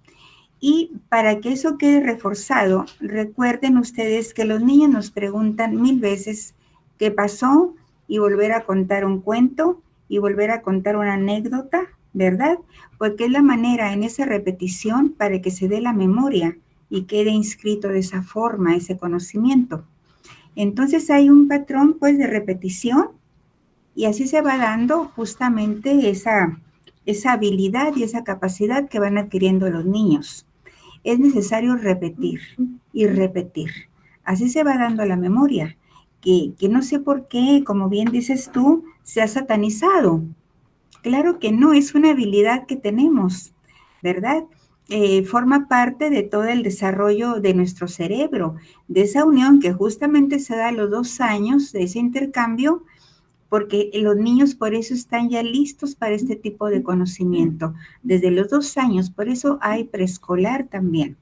Y para que eso quede reforzado, recuerden ustedes que los niños nos preguntan 1000 veces qué pasó y volver a contar un cuento y volver a contar una anécdota, ¿verdad? Porque es la manera en esa repetición para que se dé la memoria y quede inscrito de esa forma ese conocimiento. Entonces hay un patrón pues de repetición y así se va dando justamente esa habilidad y esa capacidad que van adquiriendo los niños. Es necesario repetir y repetir. Así se va dando la memoria, que no sé por qué, como bien dices tú, se ha satanizado. Claro que no, es una habilidad que tenemos, ¿verdad? Forma parte de todo el desarrollo de nuestro cerebro, de esa unión que justamente se da a los 2 años, de ese intercambio, porque los niños por eso están ya listos para este tipo de conocimiento, desde los 2 años, por eso hay preescolar también,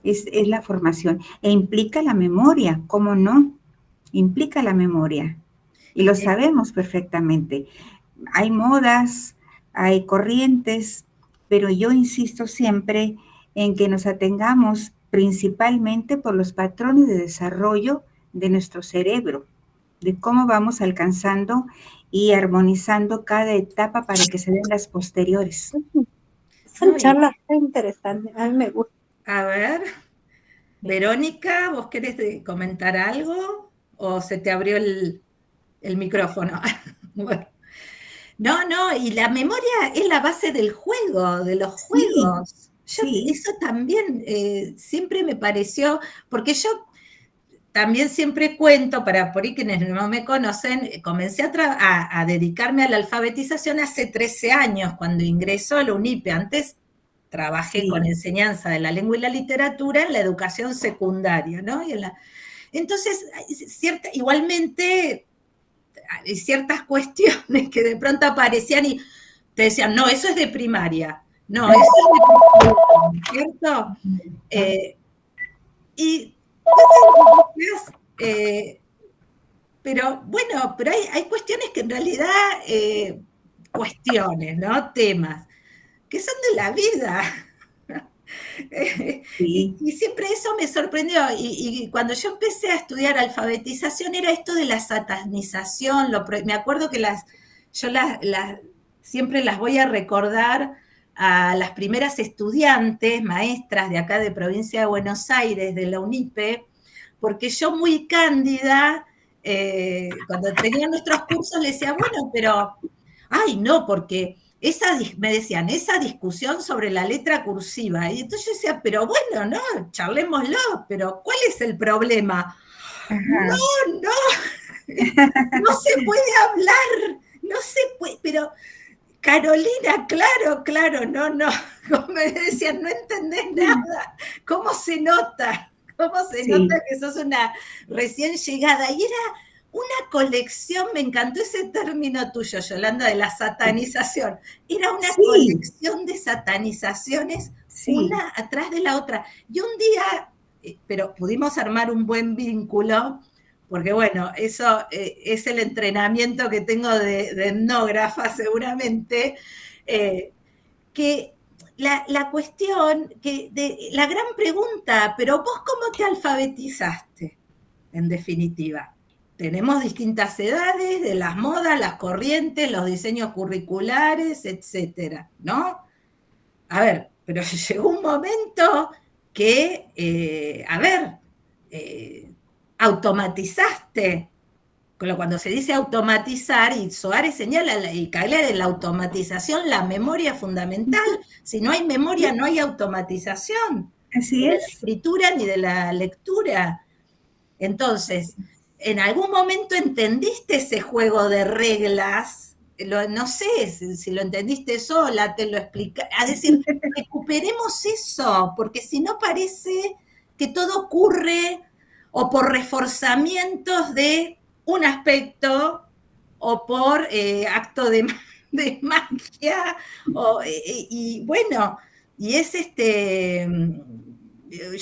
es la formación, e implica la memoria, ¿cómo no? Implica la memoria, y lo sabemos perfectamente. Hay modas, hay corrientes, pero yo insisto siempre en que nos atengamos principalmente por los patrones de desarrollo de nuestro cerebro, de cómo vamos alcanzando y armonizando cada etapa para que se den las posteriores. Son charlas muy interesantes, a mí me gusta. A ver, Verónica, ¿vos querés comentar algo? ¿O se te abrió el micrófono? Bueno. No, y la memoria es la base del juego, de los juegos. Eso también siempre me pareció, porque yo también siempre cuento, para por ahí quienes no me conocen, comencé a dedicarme a la alfabetización hace 13 años, cuando ingreso a la UNIPE. Antes trabajé con enseñanza de la lengua y la literatura en la educación secundaria, ¿no? Entonces, igualmente, hay ciertas cuestiones que de pronto aparecían y te decían, no, eso es de primaria, no, eso es de primaria, ¿cierto? Pero bueno, pero hay cuestiones que en realidad, cuestiones, ¿no? Temas, que son de la vida. Y siempre eso me sorprendió. Y cuando yo empecé a estudiar alfabetización era esto de la satanización. Me acuerdo que yo siempre las voy a recordar a las primeras estudiantes, maestras de acá de provincia de Buenos Aires, de la UNIPE, porque yo muy cándida, cuando tenía nuestros cursos, le decía, bueno, pero, ay, no, porque me decían, esa discusión sobre la letra cursiva. Y entonces yo decía, pero bueno, no, charlémoslo, pero ¿cuál es el problema? Ajá. No, no se puede hablar, no se puede, pero Carolina, claro, no, como me decían, no entendés nada, ¿cómo se nota? ¿Cómo se nota que sos una recién llegada? Y era una colección, me encantó ese término tuyo, Yolanda, de la satanización. Era una colección de satanizaciones, una atrás de la otra. Y un día, pero pudimos armar un buen vínculo, porque bueno, eso es el entrenamiento que tengo de etnógrafa seguramente, que la cuestión, la gran pregunta, pero vos ¿cómo te alfabetizaste? En definitiva. Tenemos distintas edades, de las modas, las corrientes, los diseños curriculares, etcétera, ¿no? A ver, pero llegó un momento que, automatizaste. Cuando se dice automatizar, y Soares señala, y Cagler, en la automatización, la memoria fundamental. Si no hay memoria, no hay automatización. Así ni de es. la escritura ni de la lectura. Entonces, ¿en algún momento entendiste ese juego de reglas? No sé si lo entendiste sola, te lo explica. Es decir, recuperemos eso, porque si no parece que todo ocurre o por reforzamientos de un aspecto o por acto de magia, y bueno, y es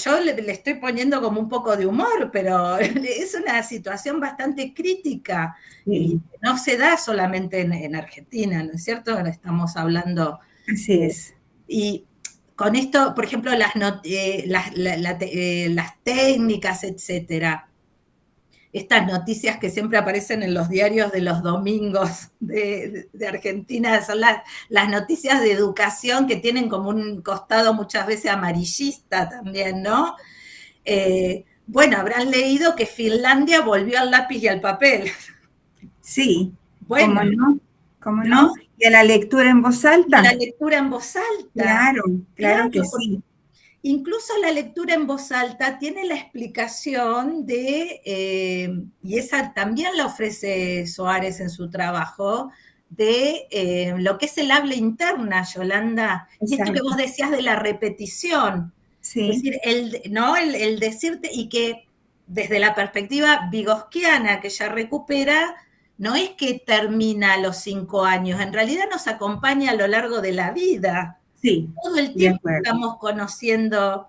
yo le estoy poniendo como un poco de humor, pero es una situación bastante crítica y no se da solamente en Argentina, ¿no es cierto? Ahora estamos hablando. Así es. Y con esto, por ejemplo, las técnicas, etcétera. Estas noticias que siempre aparecen en los diarios de los domingos de Argentina, son las noticias de educación que tienen como un costado muchas veces amarillista también, ¿no? Bueno, habrán leído que Finlandia volvió al lápiz y al papel. Sí, bueno, ¿cómo no? ¿Y a la lectura en voz alta? Y la lectura en voz alta. Claro que sí. Incluso la lectura en voz alta tiene la explicación y esa también la ofrece Soares en su trabajo, de lo que es el habla interna, Yolanda. Exacto. Y esto que vos decías de la repetición. Sí. Es decir, el decirte, y que desde la perspectiva vygotsquiana que ella recupera, no es que termina a los 5 años, en realidad nos acompaña a lo largo de la vida. Sí, todo el tiempo estamos conociendo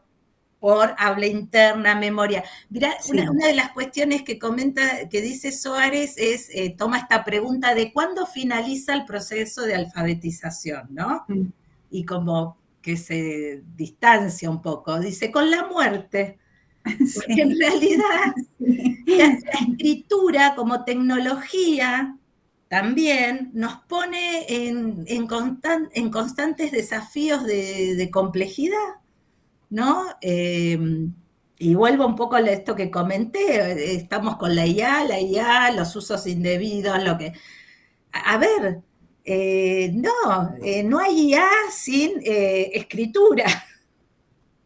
por habla interna, memoria. Mirá, una de las cuestiones que comenta, que dice Soares, es, toma esta pregunta de cuándo finaliza el proceso de alfabetización, ¿no? Y como que se distancia un poco, dice, con la muerte. Porque en realidad la escritura como tecnología también nos pone en constantes desafíos de complejidad, ¿no? Y vuelvo un poco a esto que comenté, estamos con la IA, los usos indebidos, lo que... A ver, no hay IA sin escritura,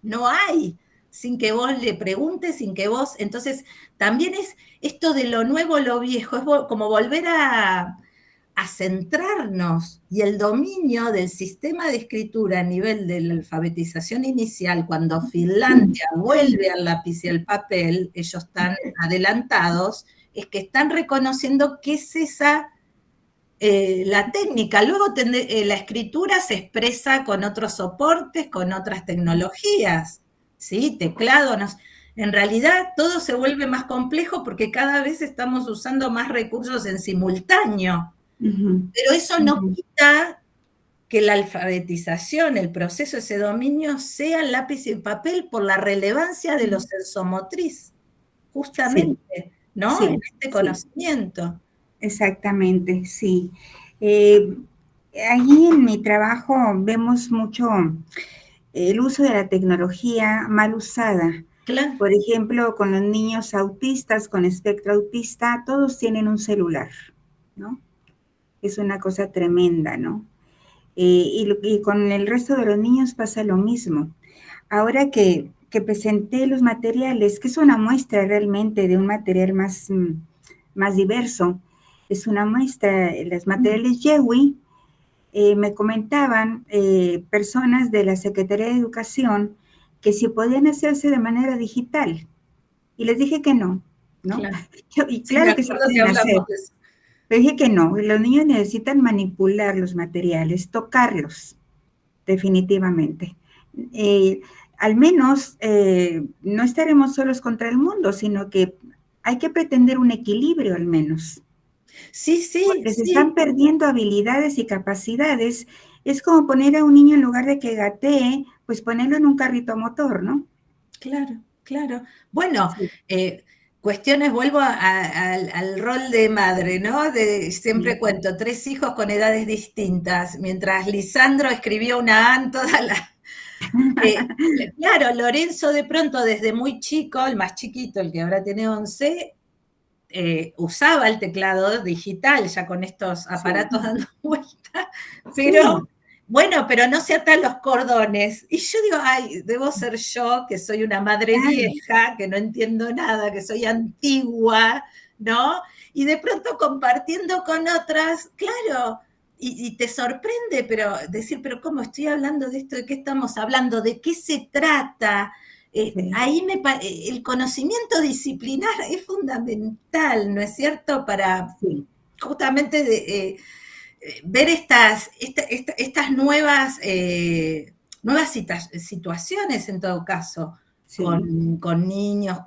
no hay, sin que vos le preguntes, sin que vos... Entonces, también es esto de lo nuevo, lo viejo, es como volver a centrarnos, y el dominio del sistema de escritura a nivel de la alfabetización inicial, cuando Finlandia vuelve al lápiz y al papel, ellos están adelantados, es que están reconociendo qué es esa... la técnica. Luego la escritura se expresa con otros soportes, con otras tecnologías, ¿sí? Teclado, en realidad todo se vuelve más complejo porque cada vez estamos usando más recursos en simultáneo. Pero eso no quita que la alfabetización, el proceso, ese dominio, sea el lápiz y el papel por la relevancia de lo sensomotriz, justamente, ¿no? En este conocimiento. Exactamente, sí. Allí en mi trabajo vemos mucho el uso de la tecnología mal usada. Claro, Por ejemplo, con los niños autistas, con espectro autista, todos tienen un celular, ¿no? Es una cosa tremenda, ¿no? Y con el resto de los niños pasa lo mismo. Ahora que presenté los materiales, que es una muestra realmente de un material más diverso, es una muestra, los materiales YEWI, me comentaban personas de la Secretaría de Educación que si podían hacerse de manera digital. Y les dije que no, ¿no? claro. Y Sí, me claro que se acuerdo que pueden hacer. hablamos de eso. Pero dije que no, los niños necesitan manipular los materiales, tocarlos, definitivamente. Eh, Al menos no estaremos solos contra el mundo, sino que hay que pretender un equilibrio al menos, Sí, sí, porque se están sí, perdiendo habilidades y capacidades. Es como poner a un niño en lugar de que gatee, pues ponerlo en un carrito a motor, ¿no? claro, claro. Bueno, Sí, cuestiones, vuelvo al rol de madre, ¿no? Siempre sí. cuento, 3 hijos con edades distintas, mientras Lisandro escribió una AN toda la... claro, Lorenzo de pronto desde muy chico, el más chiquito, el que ahora tiene 11, usaba el teclado digital ya con estos Sí, aparatos dando vueltas, pero sí, bueno, pero no se atan los cordones. Y yo digo, ay, debo ser yo, que soy una madre claro, vieja, que no entiendo nada, que soy antigua, ¿no? Y de pronto compartiendo con otras, claro, y te sorprende, pero decir, pero ¿cómo estoy hablando de esto? ¿De qué estamos hablando? ¿De qué se trata? sí, Ahí el conocimiento disciplinar es fundamental, ¿no es cierto? Para sí, justamente ver estas nuevas situaciones en todo caso, sí. con niños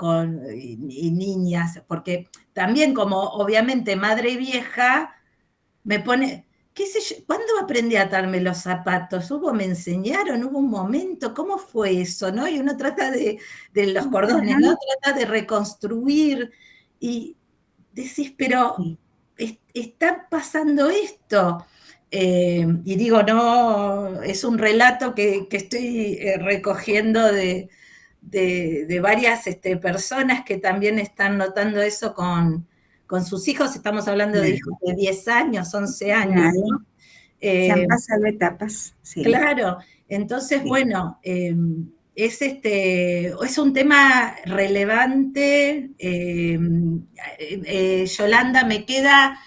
y niñas, porque también como obviamente madre vieja, me pone, qué sé yo, ¿cuándo aprendí a atarme los zapatos? ¿Me enseñaron? ¿Hubo un momento? ¿Cómo fue eso? ¿No? Y uno trata de los cordones, Ajá, ¿no? Trata de reconstruir y decís, pero sí, está pasando esto. Y digo, no, es un relato que estoy recogiendo de varias personas que también están notando eso con sus hijos. Estamos hablando de hijos claro, de 10 años, 11 años, claro. ¿no? Se han Eh, pasado etapas, sí, claro, entonces, sí. bueno, es un tema relevante. Yolanda, me queda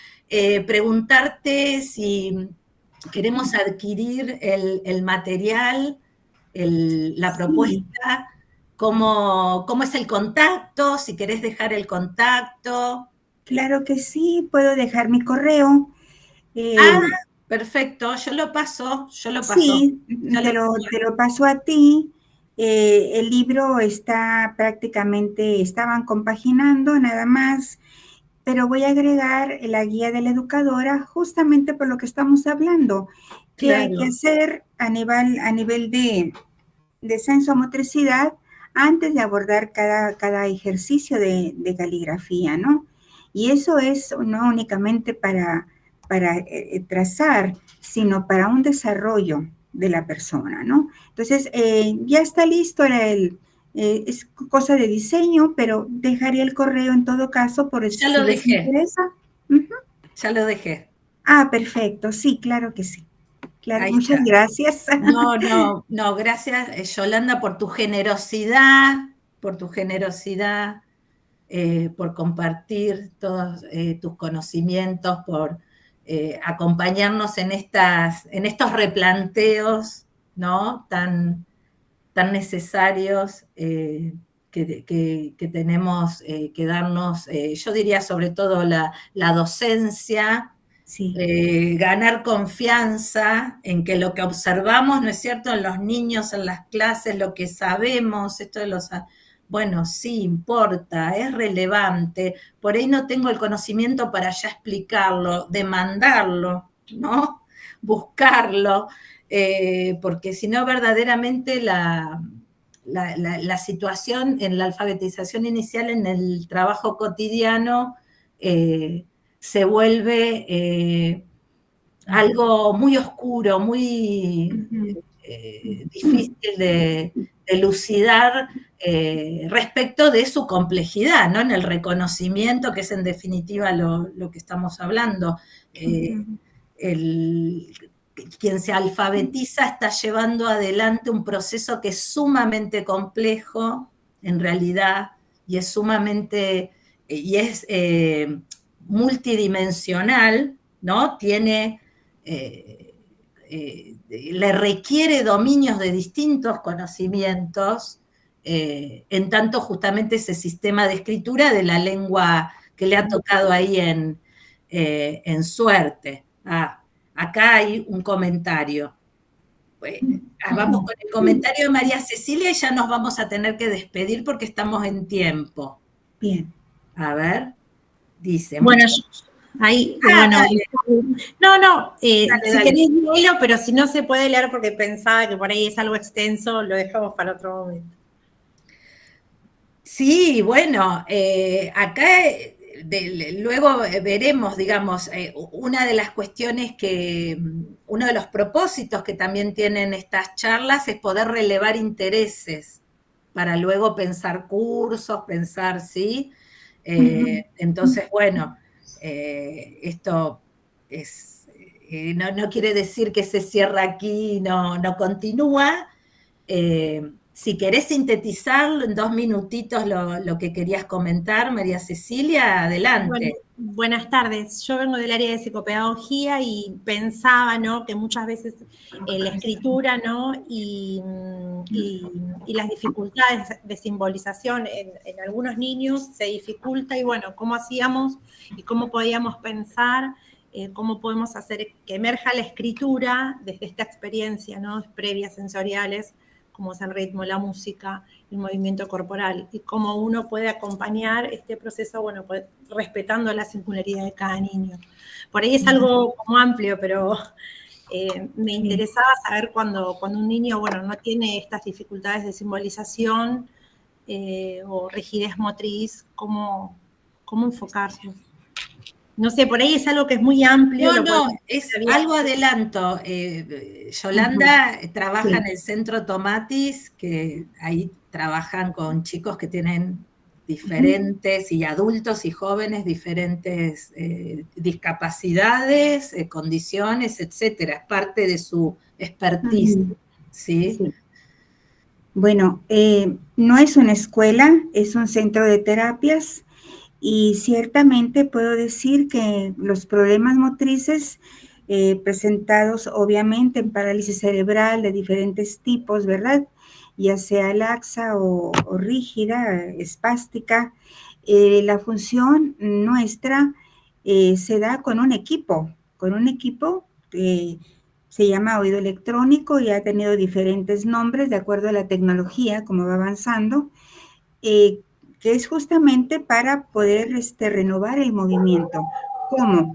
preguntarte si queremos adquirir el material, la Sí, propuesta, cómo es el contacto, si querés dejar el contacto. claro que sí, puedo dejar mi correo. Ah, eh, perfecto, yo lo paso, sí, ya lo tengo. te lo paso a ti. El libro está prácticamente, estaban compaginando nada más, pero voy a agregar la guía de la educadora justamente por lo que estamos hablando. ¿Qué hay que Claro. hacer a nivel de sensomotricidad antes de abordar cada ejercicio de caligrafía, ¿no? Y eso es no únicamente para trazar, sino para un desarrollo de la persona, ¿no? Entonces, ya está listo es cosa de diseño, pero dejaría el correo en todo caso por Ya si lo les dejé, interesa. Ujú. ya lo dejé. Ah, perfecto, sí, claro que sí. Claro, Ahí muchas está. gracias. No, no, no, gracias, Yolanda, por tu generosidad, por compartir todos tus conocimientos, por acompañarnos en estos replanteos, ¿no? Tan necesarios que tenemos que darnos, yo diría sobre todo la docencia, Sí, ganar confianza en que lo que observamos, ¿no es cierto?, en los niños, en las clases, lo que sabemos, esto de los... Bueno, sí, importa, es relevante. Por ahí no tengo el conocimiento para ya explicarlo, demandarlo, ¿no? Buscarlo, porque si no, verdaderamente la situación en la alfabetización inicial, en el trabajo cotidiano, se vuelve algo muy oscuro, muy difícil de elucidar respecto de su complejidad, ¿no? En el reconocimiento, que es en definitiva lo que estamos hablando. Quien se alfabetiza está llevando adelante un proceso que es sumamente complejo, en realidad, y es sumamente, y es multidimensional, ¿no? Tiene, le requiere dominios de distintos conocimientos, en tanto justamente ese sistema de escritura de la lengua que le ha tocado ahí en suerte. Acá hay un comentario. Vamos con el comentario de María Cecilia y ya nos vamos a tener que despedir porque estamos en tiempo. Bien. A ver, dice. Bueno, ahí, bueno. No, si queréis leerlo, pero si no se puede leer porque pensaba que por ahí es algo extenso, lo dejamos para otro momento. Sí, bueno, acá luego veremos, digamos, una de las cuestiones uno de los propósitos que también tienen estas charlas es poder relevar intereses para luego pensar cursos, pensar, ¿sí? Entonces, bueno, esto es, no quiere decir que se cierra aquí, no continúa. Si querés sintetizar en 2 minutitos lo que querías comentar, María Cecilia, adelante. Bueno, buenas tardes. Yo vengo del área de psicopedagogía y pensaba, ¿no?, que muchas veces la escritura, ¿no?, y las dificultades de simbolización en algunos niños se dificulta, y bueno, cómo hacíamos y cómo podíamos pensar, cómo podemos hacer que emerja la escritura desde esta experiencia, ¿no?, previas sensoriales, como es el ritmo, la música, el movimiento corporal, y cómo uno puede acompañar este proceso, bueno, pues, respetando la singularidad de cada niño. Por ahí es algo como amplio, pero me interesaba saber cuando un niño, bueno, no tiene estas dificultades de simbolización o rigidez motriz, cómo enfocarlo. No sé, por ahí es algo que es muy amplio. No, es algo adelanto. Yolanda trabaja en el Centro Tomatis, que ahí trabajan con chicos que tienen diferentes, y adultos y jóvenes, diferentes discapacidades, condiciones, etcétera. Es parte de su expertise, ¿sí? Sí. Bueno, no es una escuela, es un centro de terapias. Y ciertamente puedo decir que los problemas motrices presentados obviamente en parálisis cerebral de diferentes tipos, ¿verdad? Ya sea laxa o rígida, espástica, la función nuestra se da con un equipo que se llama oído electrónico y ha tenido diferentes nombres de acuerdo a la tecnología, como va avanzando, que es justamente para poder renovar el movimiento. ¿Cómo?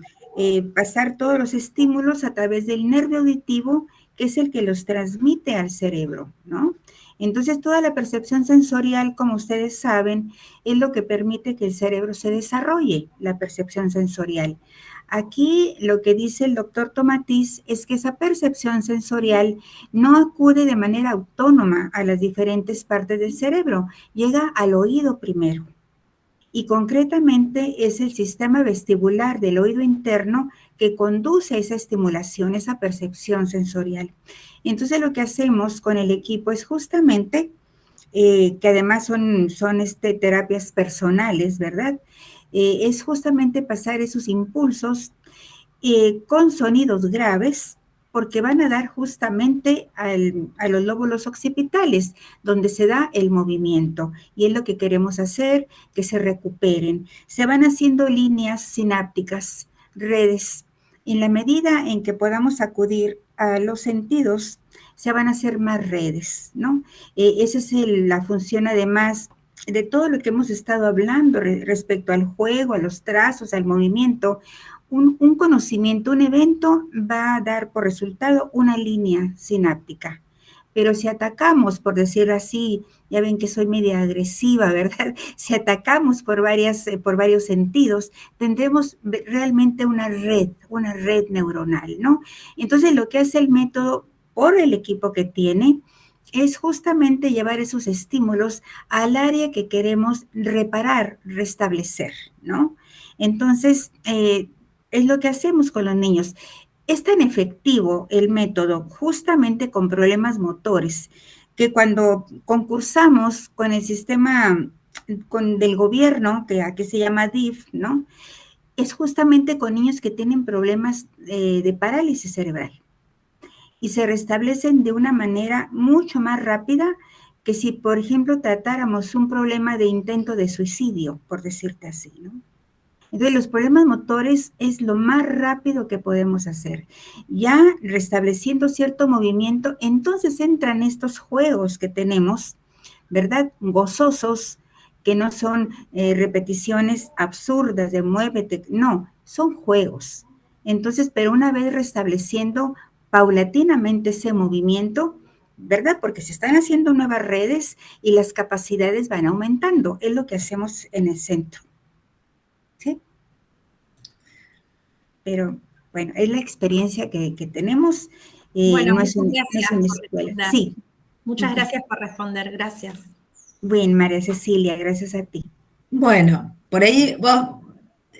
Pasar todos los estímulos a través del nervio auditivo, que es el que los transmite al cerebro, ¿no? Entonces, toda la percepción sensorial, como ustedes saben, es lo que permite que el cerebro se desarrolle, la percepción sensorial. Aquí lo que dice el doctor Tomatis es que esa percepción sensorial no acude de manera autónoma a las diferentes partes del cerebro, llega al oído primero. Y concretamente es el sistema vestibular del oído interno que conduce a esa estimulación, esa percepción sensorial. Entonces lo que hacemos con el equipo es justamente, que además son terapias personales, ¿verdad? Es justamente pasar esos impulsos con sonidos graves, porque van a dar justamente a los lóbulos occipitales, donde se da el movimiento, y es lo que queremos hacer, que se recuperen. Se van haciendo líneas sinápticas, redes. En la medida en que podamos acudir a los sentidos, se van a hacer más redes, ¿no? Esa es la función, además, de todo lo que hemos estado hablando respecto al juego, a los trazos, al movimiento. Un conocimiento, un evento va a dar por resultado una línea sináptica. pero si atacamos, por decirlo así, ya ven que soy media agresiva, ¿verdad? Si atacamos por varios sentidos, tendremos realmente una red neuronal, ¿no? Entonces, lo que hace el método por el equipo que tiene es justamente llevar esos estímulos al área que queremos reparar, restablecer, ¿no? Entonces, es lo que hacemos con los niños. Es tan efectivo el método justamente con problemas motores que cuando concursamos con el sistema del gobierno, que aquí se llama DIF, ¿no? Es justamente con niños que tienen problemas de parálisis cerebral y se restablecen de una manera mucho más rápida que si, por ejemplo, tratáramos un problema de intento de suicidio, por decirte así, ¿no? Entonces, los problemas motores es lo más rápido que podemos hacer. Ya restableciendo cierto movimiento, entonces entran estos juegos que tenemos, ¿verdad? Gozosos, que no son repeticiones absurdas de muévete, no, son juegos. Entonces, pero una vez restableciendo paulatinamente ese movimiento, ¿verdad? Porque se están haciendo nuevas redes y las capacidades van aumentando. Es lo que hacemos en el centro. ¿Sí? Pero bueno, es la experiencia que tenemos, Bueno, no es muchas una gracias por escuela. responder. Sí. Muchas gracias por responder, gracias. Bien, María Cecilia, gracias a ti. Bueno, por ahí vos,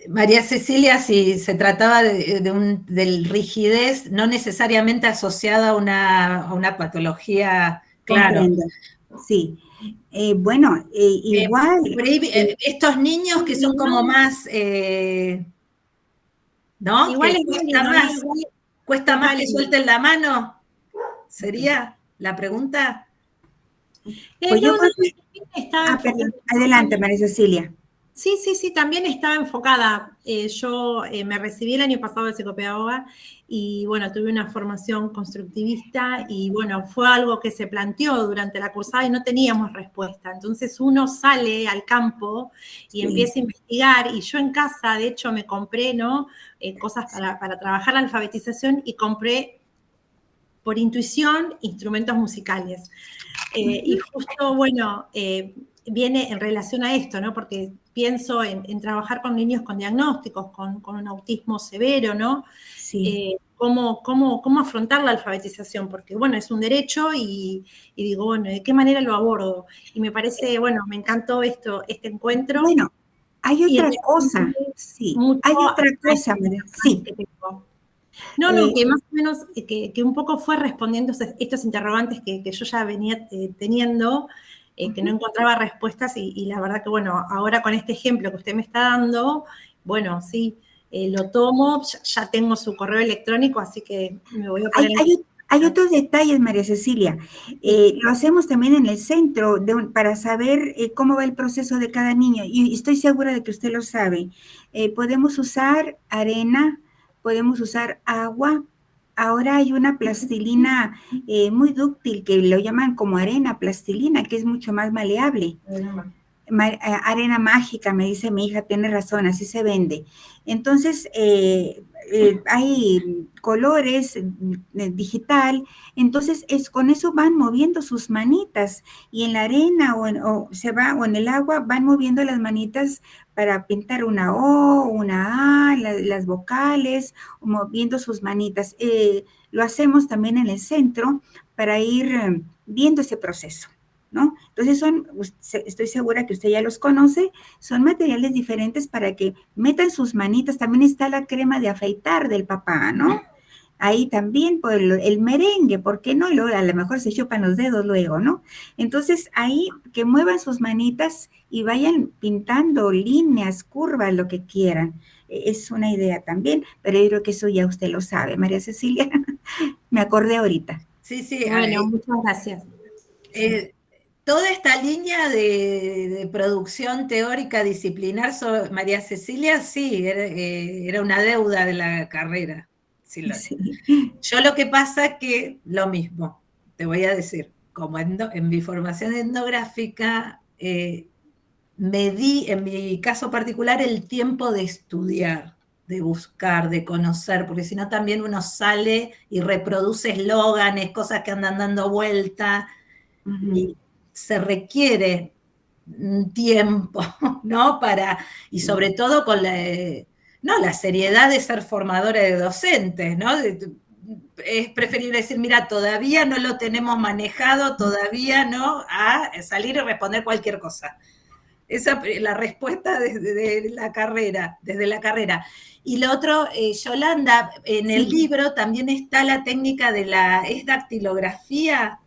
María Cecilia, si se trataba del rigidez, no necesariamente asociada a una patología, claro. Comprendo. Sí. Bueno, igual. Por ahí, estos niños que son como más, ¿no? Igual Que es válido, ¿no? Cuesta es más que válido. suelten la mano, ¿sería la pregunta? Pues yo creo que... Estaba perdón. Adelante, María Cecilia. Sí, también estaba enfocada. Yo me recibí el año pasado de psicopedagoga y bueno, tuve una formación constructivista y bueno, fue algo que se planteó durante la cursada y no teníamos respuesta. Entonces uno sale al campo y empieza a investigar y yo en casa, de hecho, me compré, ¿no? Cosas para trabajar la alfabetización y compré por intuición instrumentos musicales. Y justo, bueno, viene en relación a esto, ¿no? Porque pienso en trabajar con niños con diagnósticos, con un autismo severo, ¿no? Sí. ¿Cómo afrontar la alfabetización? Porque, bueno, es un derecho y digo, bueno, ¿de qué manera lo abordo? Y me parece, bueno, me encantó este encuentro. Bueno, hay otra cosa, sí. Hay otra cosa, María. Sí. No, que más o menos, que un poco fue respondiendo estos interrogantes que yo ya venía teniendo, que no encontraba respuestas y la verdad que, bueno, ahora con este ejemplo que usted me está dando, bueno, sí, lo tomo, ya tengo su correo electrónico, así que me voy a poner... Hay otros detalles, María Cecilia. Lo hacemos también en el centro para saber cómo va el proceso de cada niño y estoy segura de que usted lo sabe. Podemos usar arena, podemos usar agua. Ahora hay una plastilina muy dúctil que lo llaman como arena plastilina, que es mucho más maleable. Arena mágica, me dice mi hija, tiene razón, así se vende. Entonces, hay colores digital, entonces con eso van moviendo sus manitas y en la arena o en el agua van moviendo las manitas para pintar una O, una A, las vocales, moviendo sus manitas. Lo hacemos también en el centro para ir viendo ese proceso, ¿no? Entonces estoy segura que usted ya los conoce, son materiales diferentes para que metan sus manitas. También está la crema de afeitar del papá, ¿no? Ahí también, pues, el merengue, ¿por qué no? Y luego, a lo mejor se chupan los dedos luego, ¿no? Entonces, ahí que muevan sus manitas y vayan pintando líneas, curvas, lo que quieran. Es una idea también, pero yo creo que eso ya usted lo sabe, María Cecilia. Me acordé ahorita. Sí. Bueno, muchas gracias. Toda esta línea de producción teórica disciplinar sobre María Cecilia, sí, era una deuda de la carrera. Sí. Yo lo que pasa es que lo mismo, te voy a decir, como en mi formación etnográfica, me di, en mi caso particular, el tiempo de estudiar. de buscar, de conocer, porque si no también uno sale y reproduce eslóganes, cosas que andan dando vuelta, y se requiere un tiempo, ¿no? Y sobre todo con la seriedad de ser formadora de docentes, ¿no? Es preferible decir, mira, todavía no lo tenemos manejado, todavía no, a salir y responder cualquier cosa. Esa es la respuesta desde la carrera. Y lo otro, Yolanda, en el libro también está la técnica es dactilografía,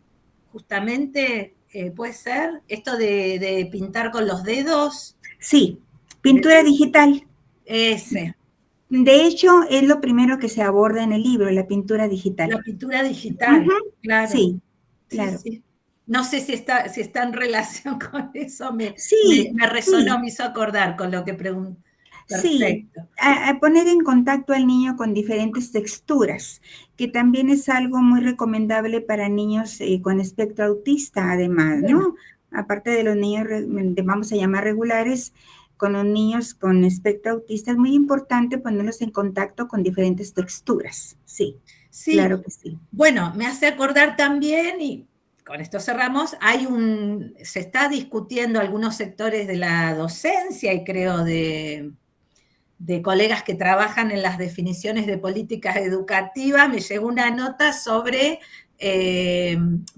justamente, puede ser, esto de pintar con los dedos. Sí, pintura digital. Ese. De hecho, es lo primero que se aborda en el libro, la pintura digital. La pintura digital, claro. Sí, claro. Sí. No sé si está en relación con eso, me resonó, me hizo acordar con lo que pregunté. Sí, a poner en contacto al niño con diferentes texturas, que también es algo muy recomendable para niños con espectro autista, además, ¿no? Aparte de los niños, vamos a llamar regulares, con los niños con espectro autista es muy importante ponerlos en contacto con diferentes texturas, sí, claro que sí. Bueno, me hace acordar también, y con esto cerramos, se está discutiendo algunos sectores de la docencia y creo de colegas que trabajan en las definiciones de políticas educativas, me llegó una nota sobre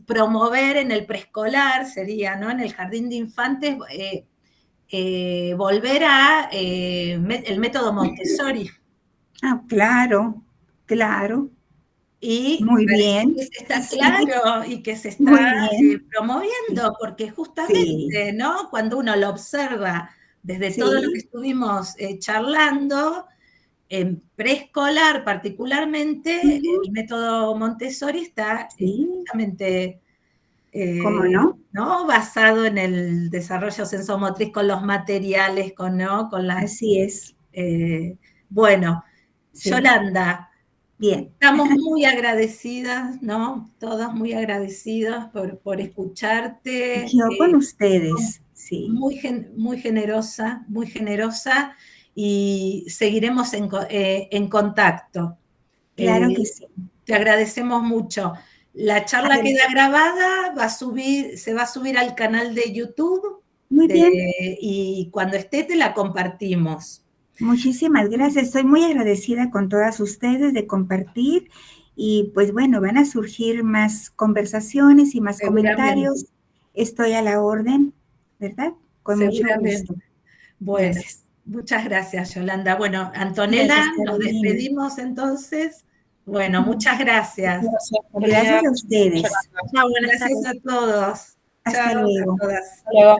promover en el preescolar, sería, ¿no? En el jardín de infantes, volver a el método Montessori. Ah, claro. Y muy bien. Está claro, y que se está promoviendo, porque justamente, ¿no? Cuando uno lo observa desde todo lo que estuvimos charlando, en preescolar particularmente, el método Montessori está justamente ¿cómo no? basado en el desarrollo sensomotriz con los materiales, con las... Así es. Bueno, Yolanda, bien. Estamos muy agradecidas, ¿no? Todas muy agradecidas por escucharte. Yo con ustedes, sí. Muy generosa, y seguiremos en contacto. Claro que sí. Te agradecemos mucho. La charla queda grabada, se va a subir al canal de YouTube. Muy bien. Y cuando esté te la compartimos. Muchísimas gracias. Estoy muy agradecida con todas ustedes de compartir y pues bueno, van a surgir más conversaciones y más comentarios. Estoy a la orden, ¿verdad? Con mucho gusto. Bueno, gracias. Muchas gracias, Yolanda. Bueno, Antonella, nos despedimos entonces. Bueno, muchas gracias. Gracias a ustedes. Gracias a todos. Hasta luego. Hasta luego.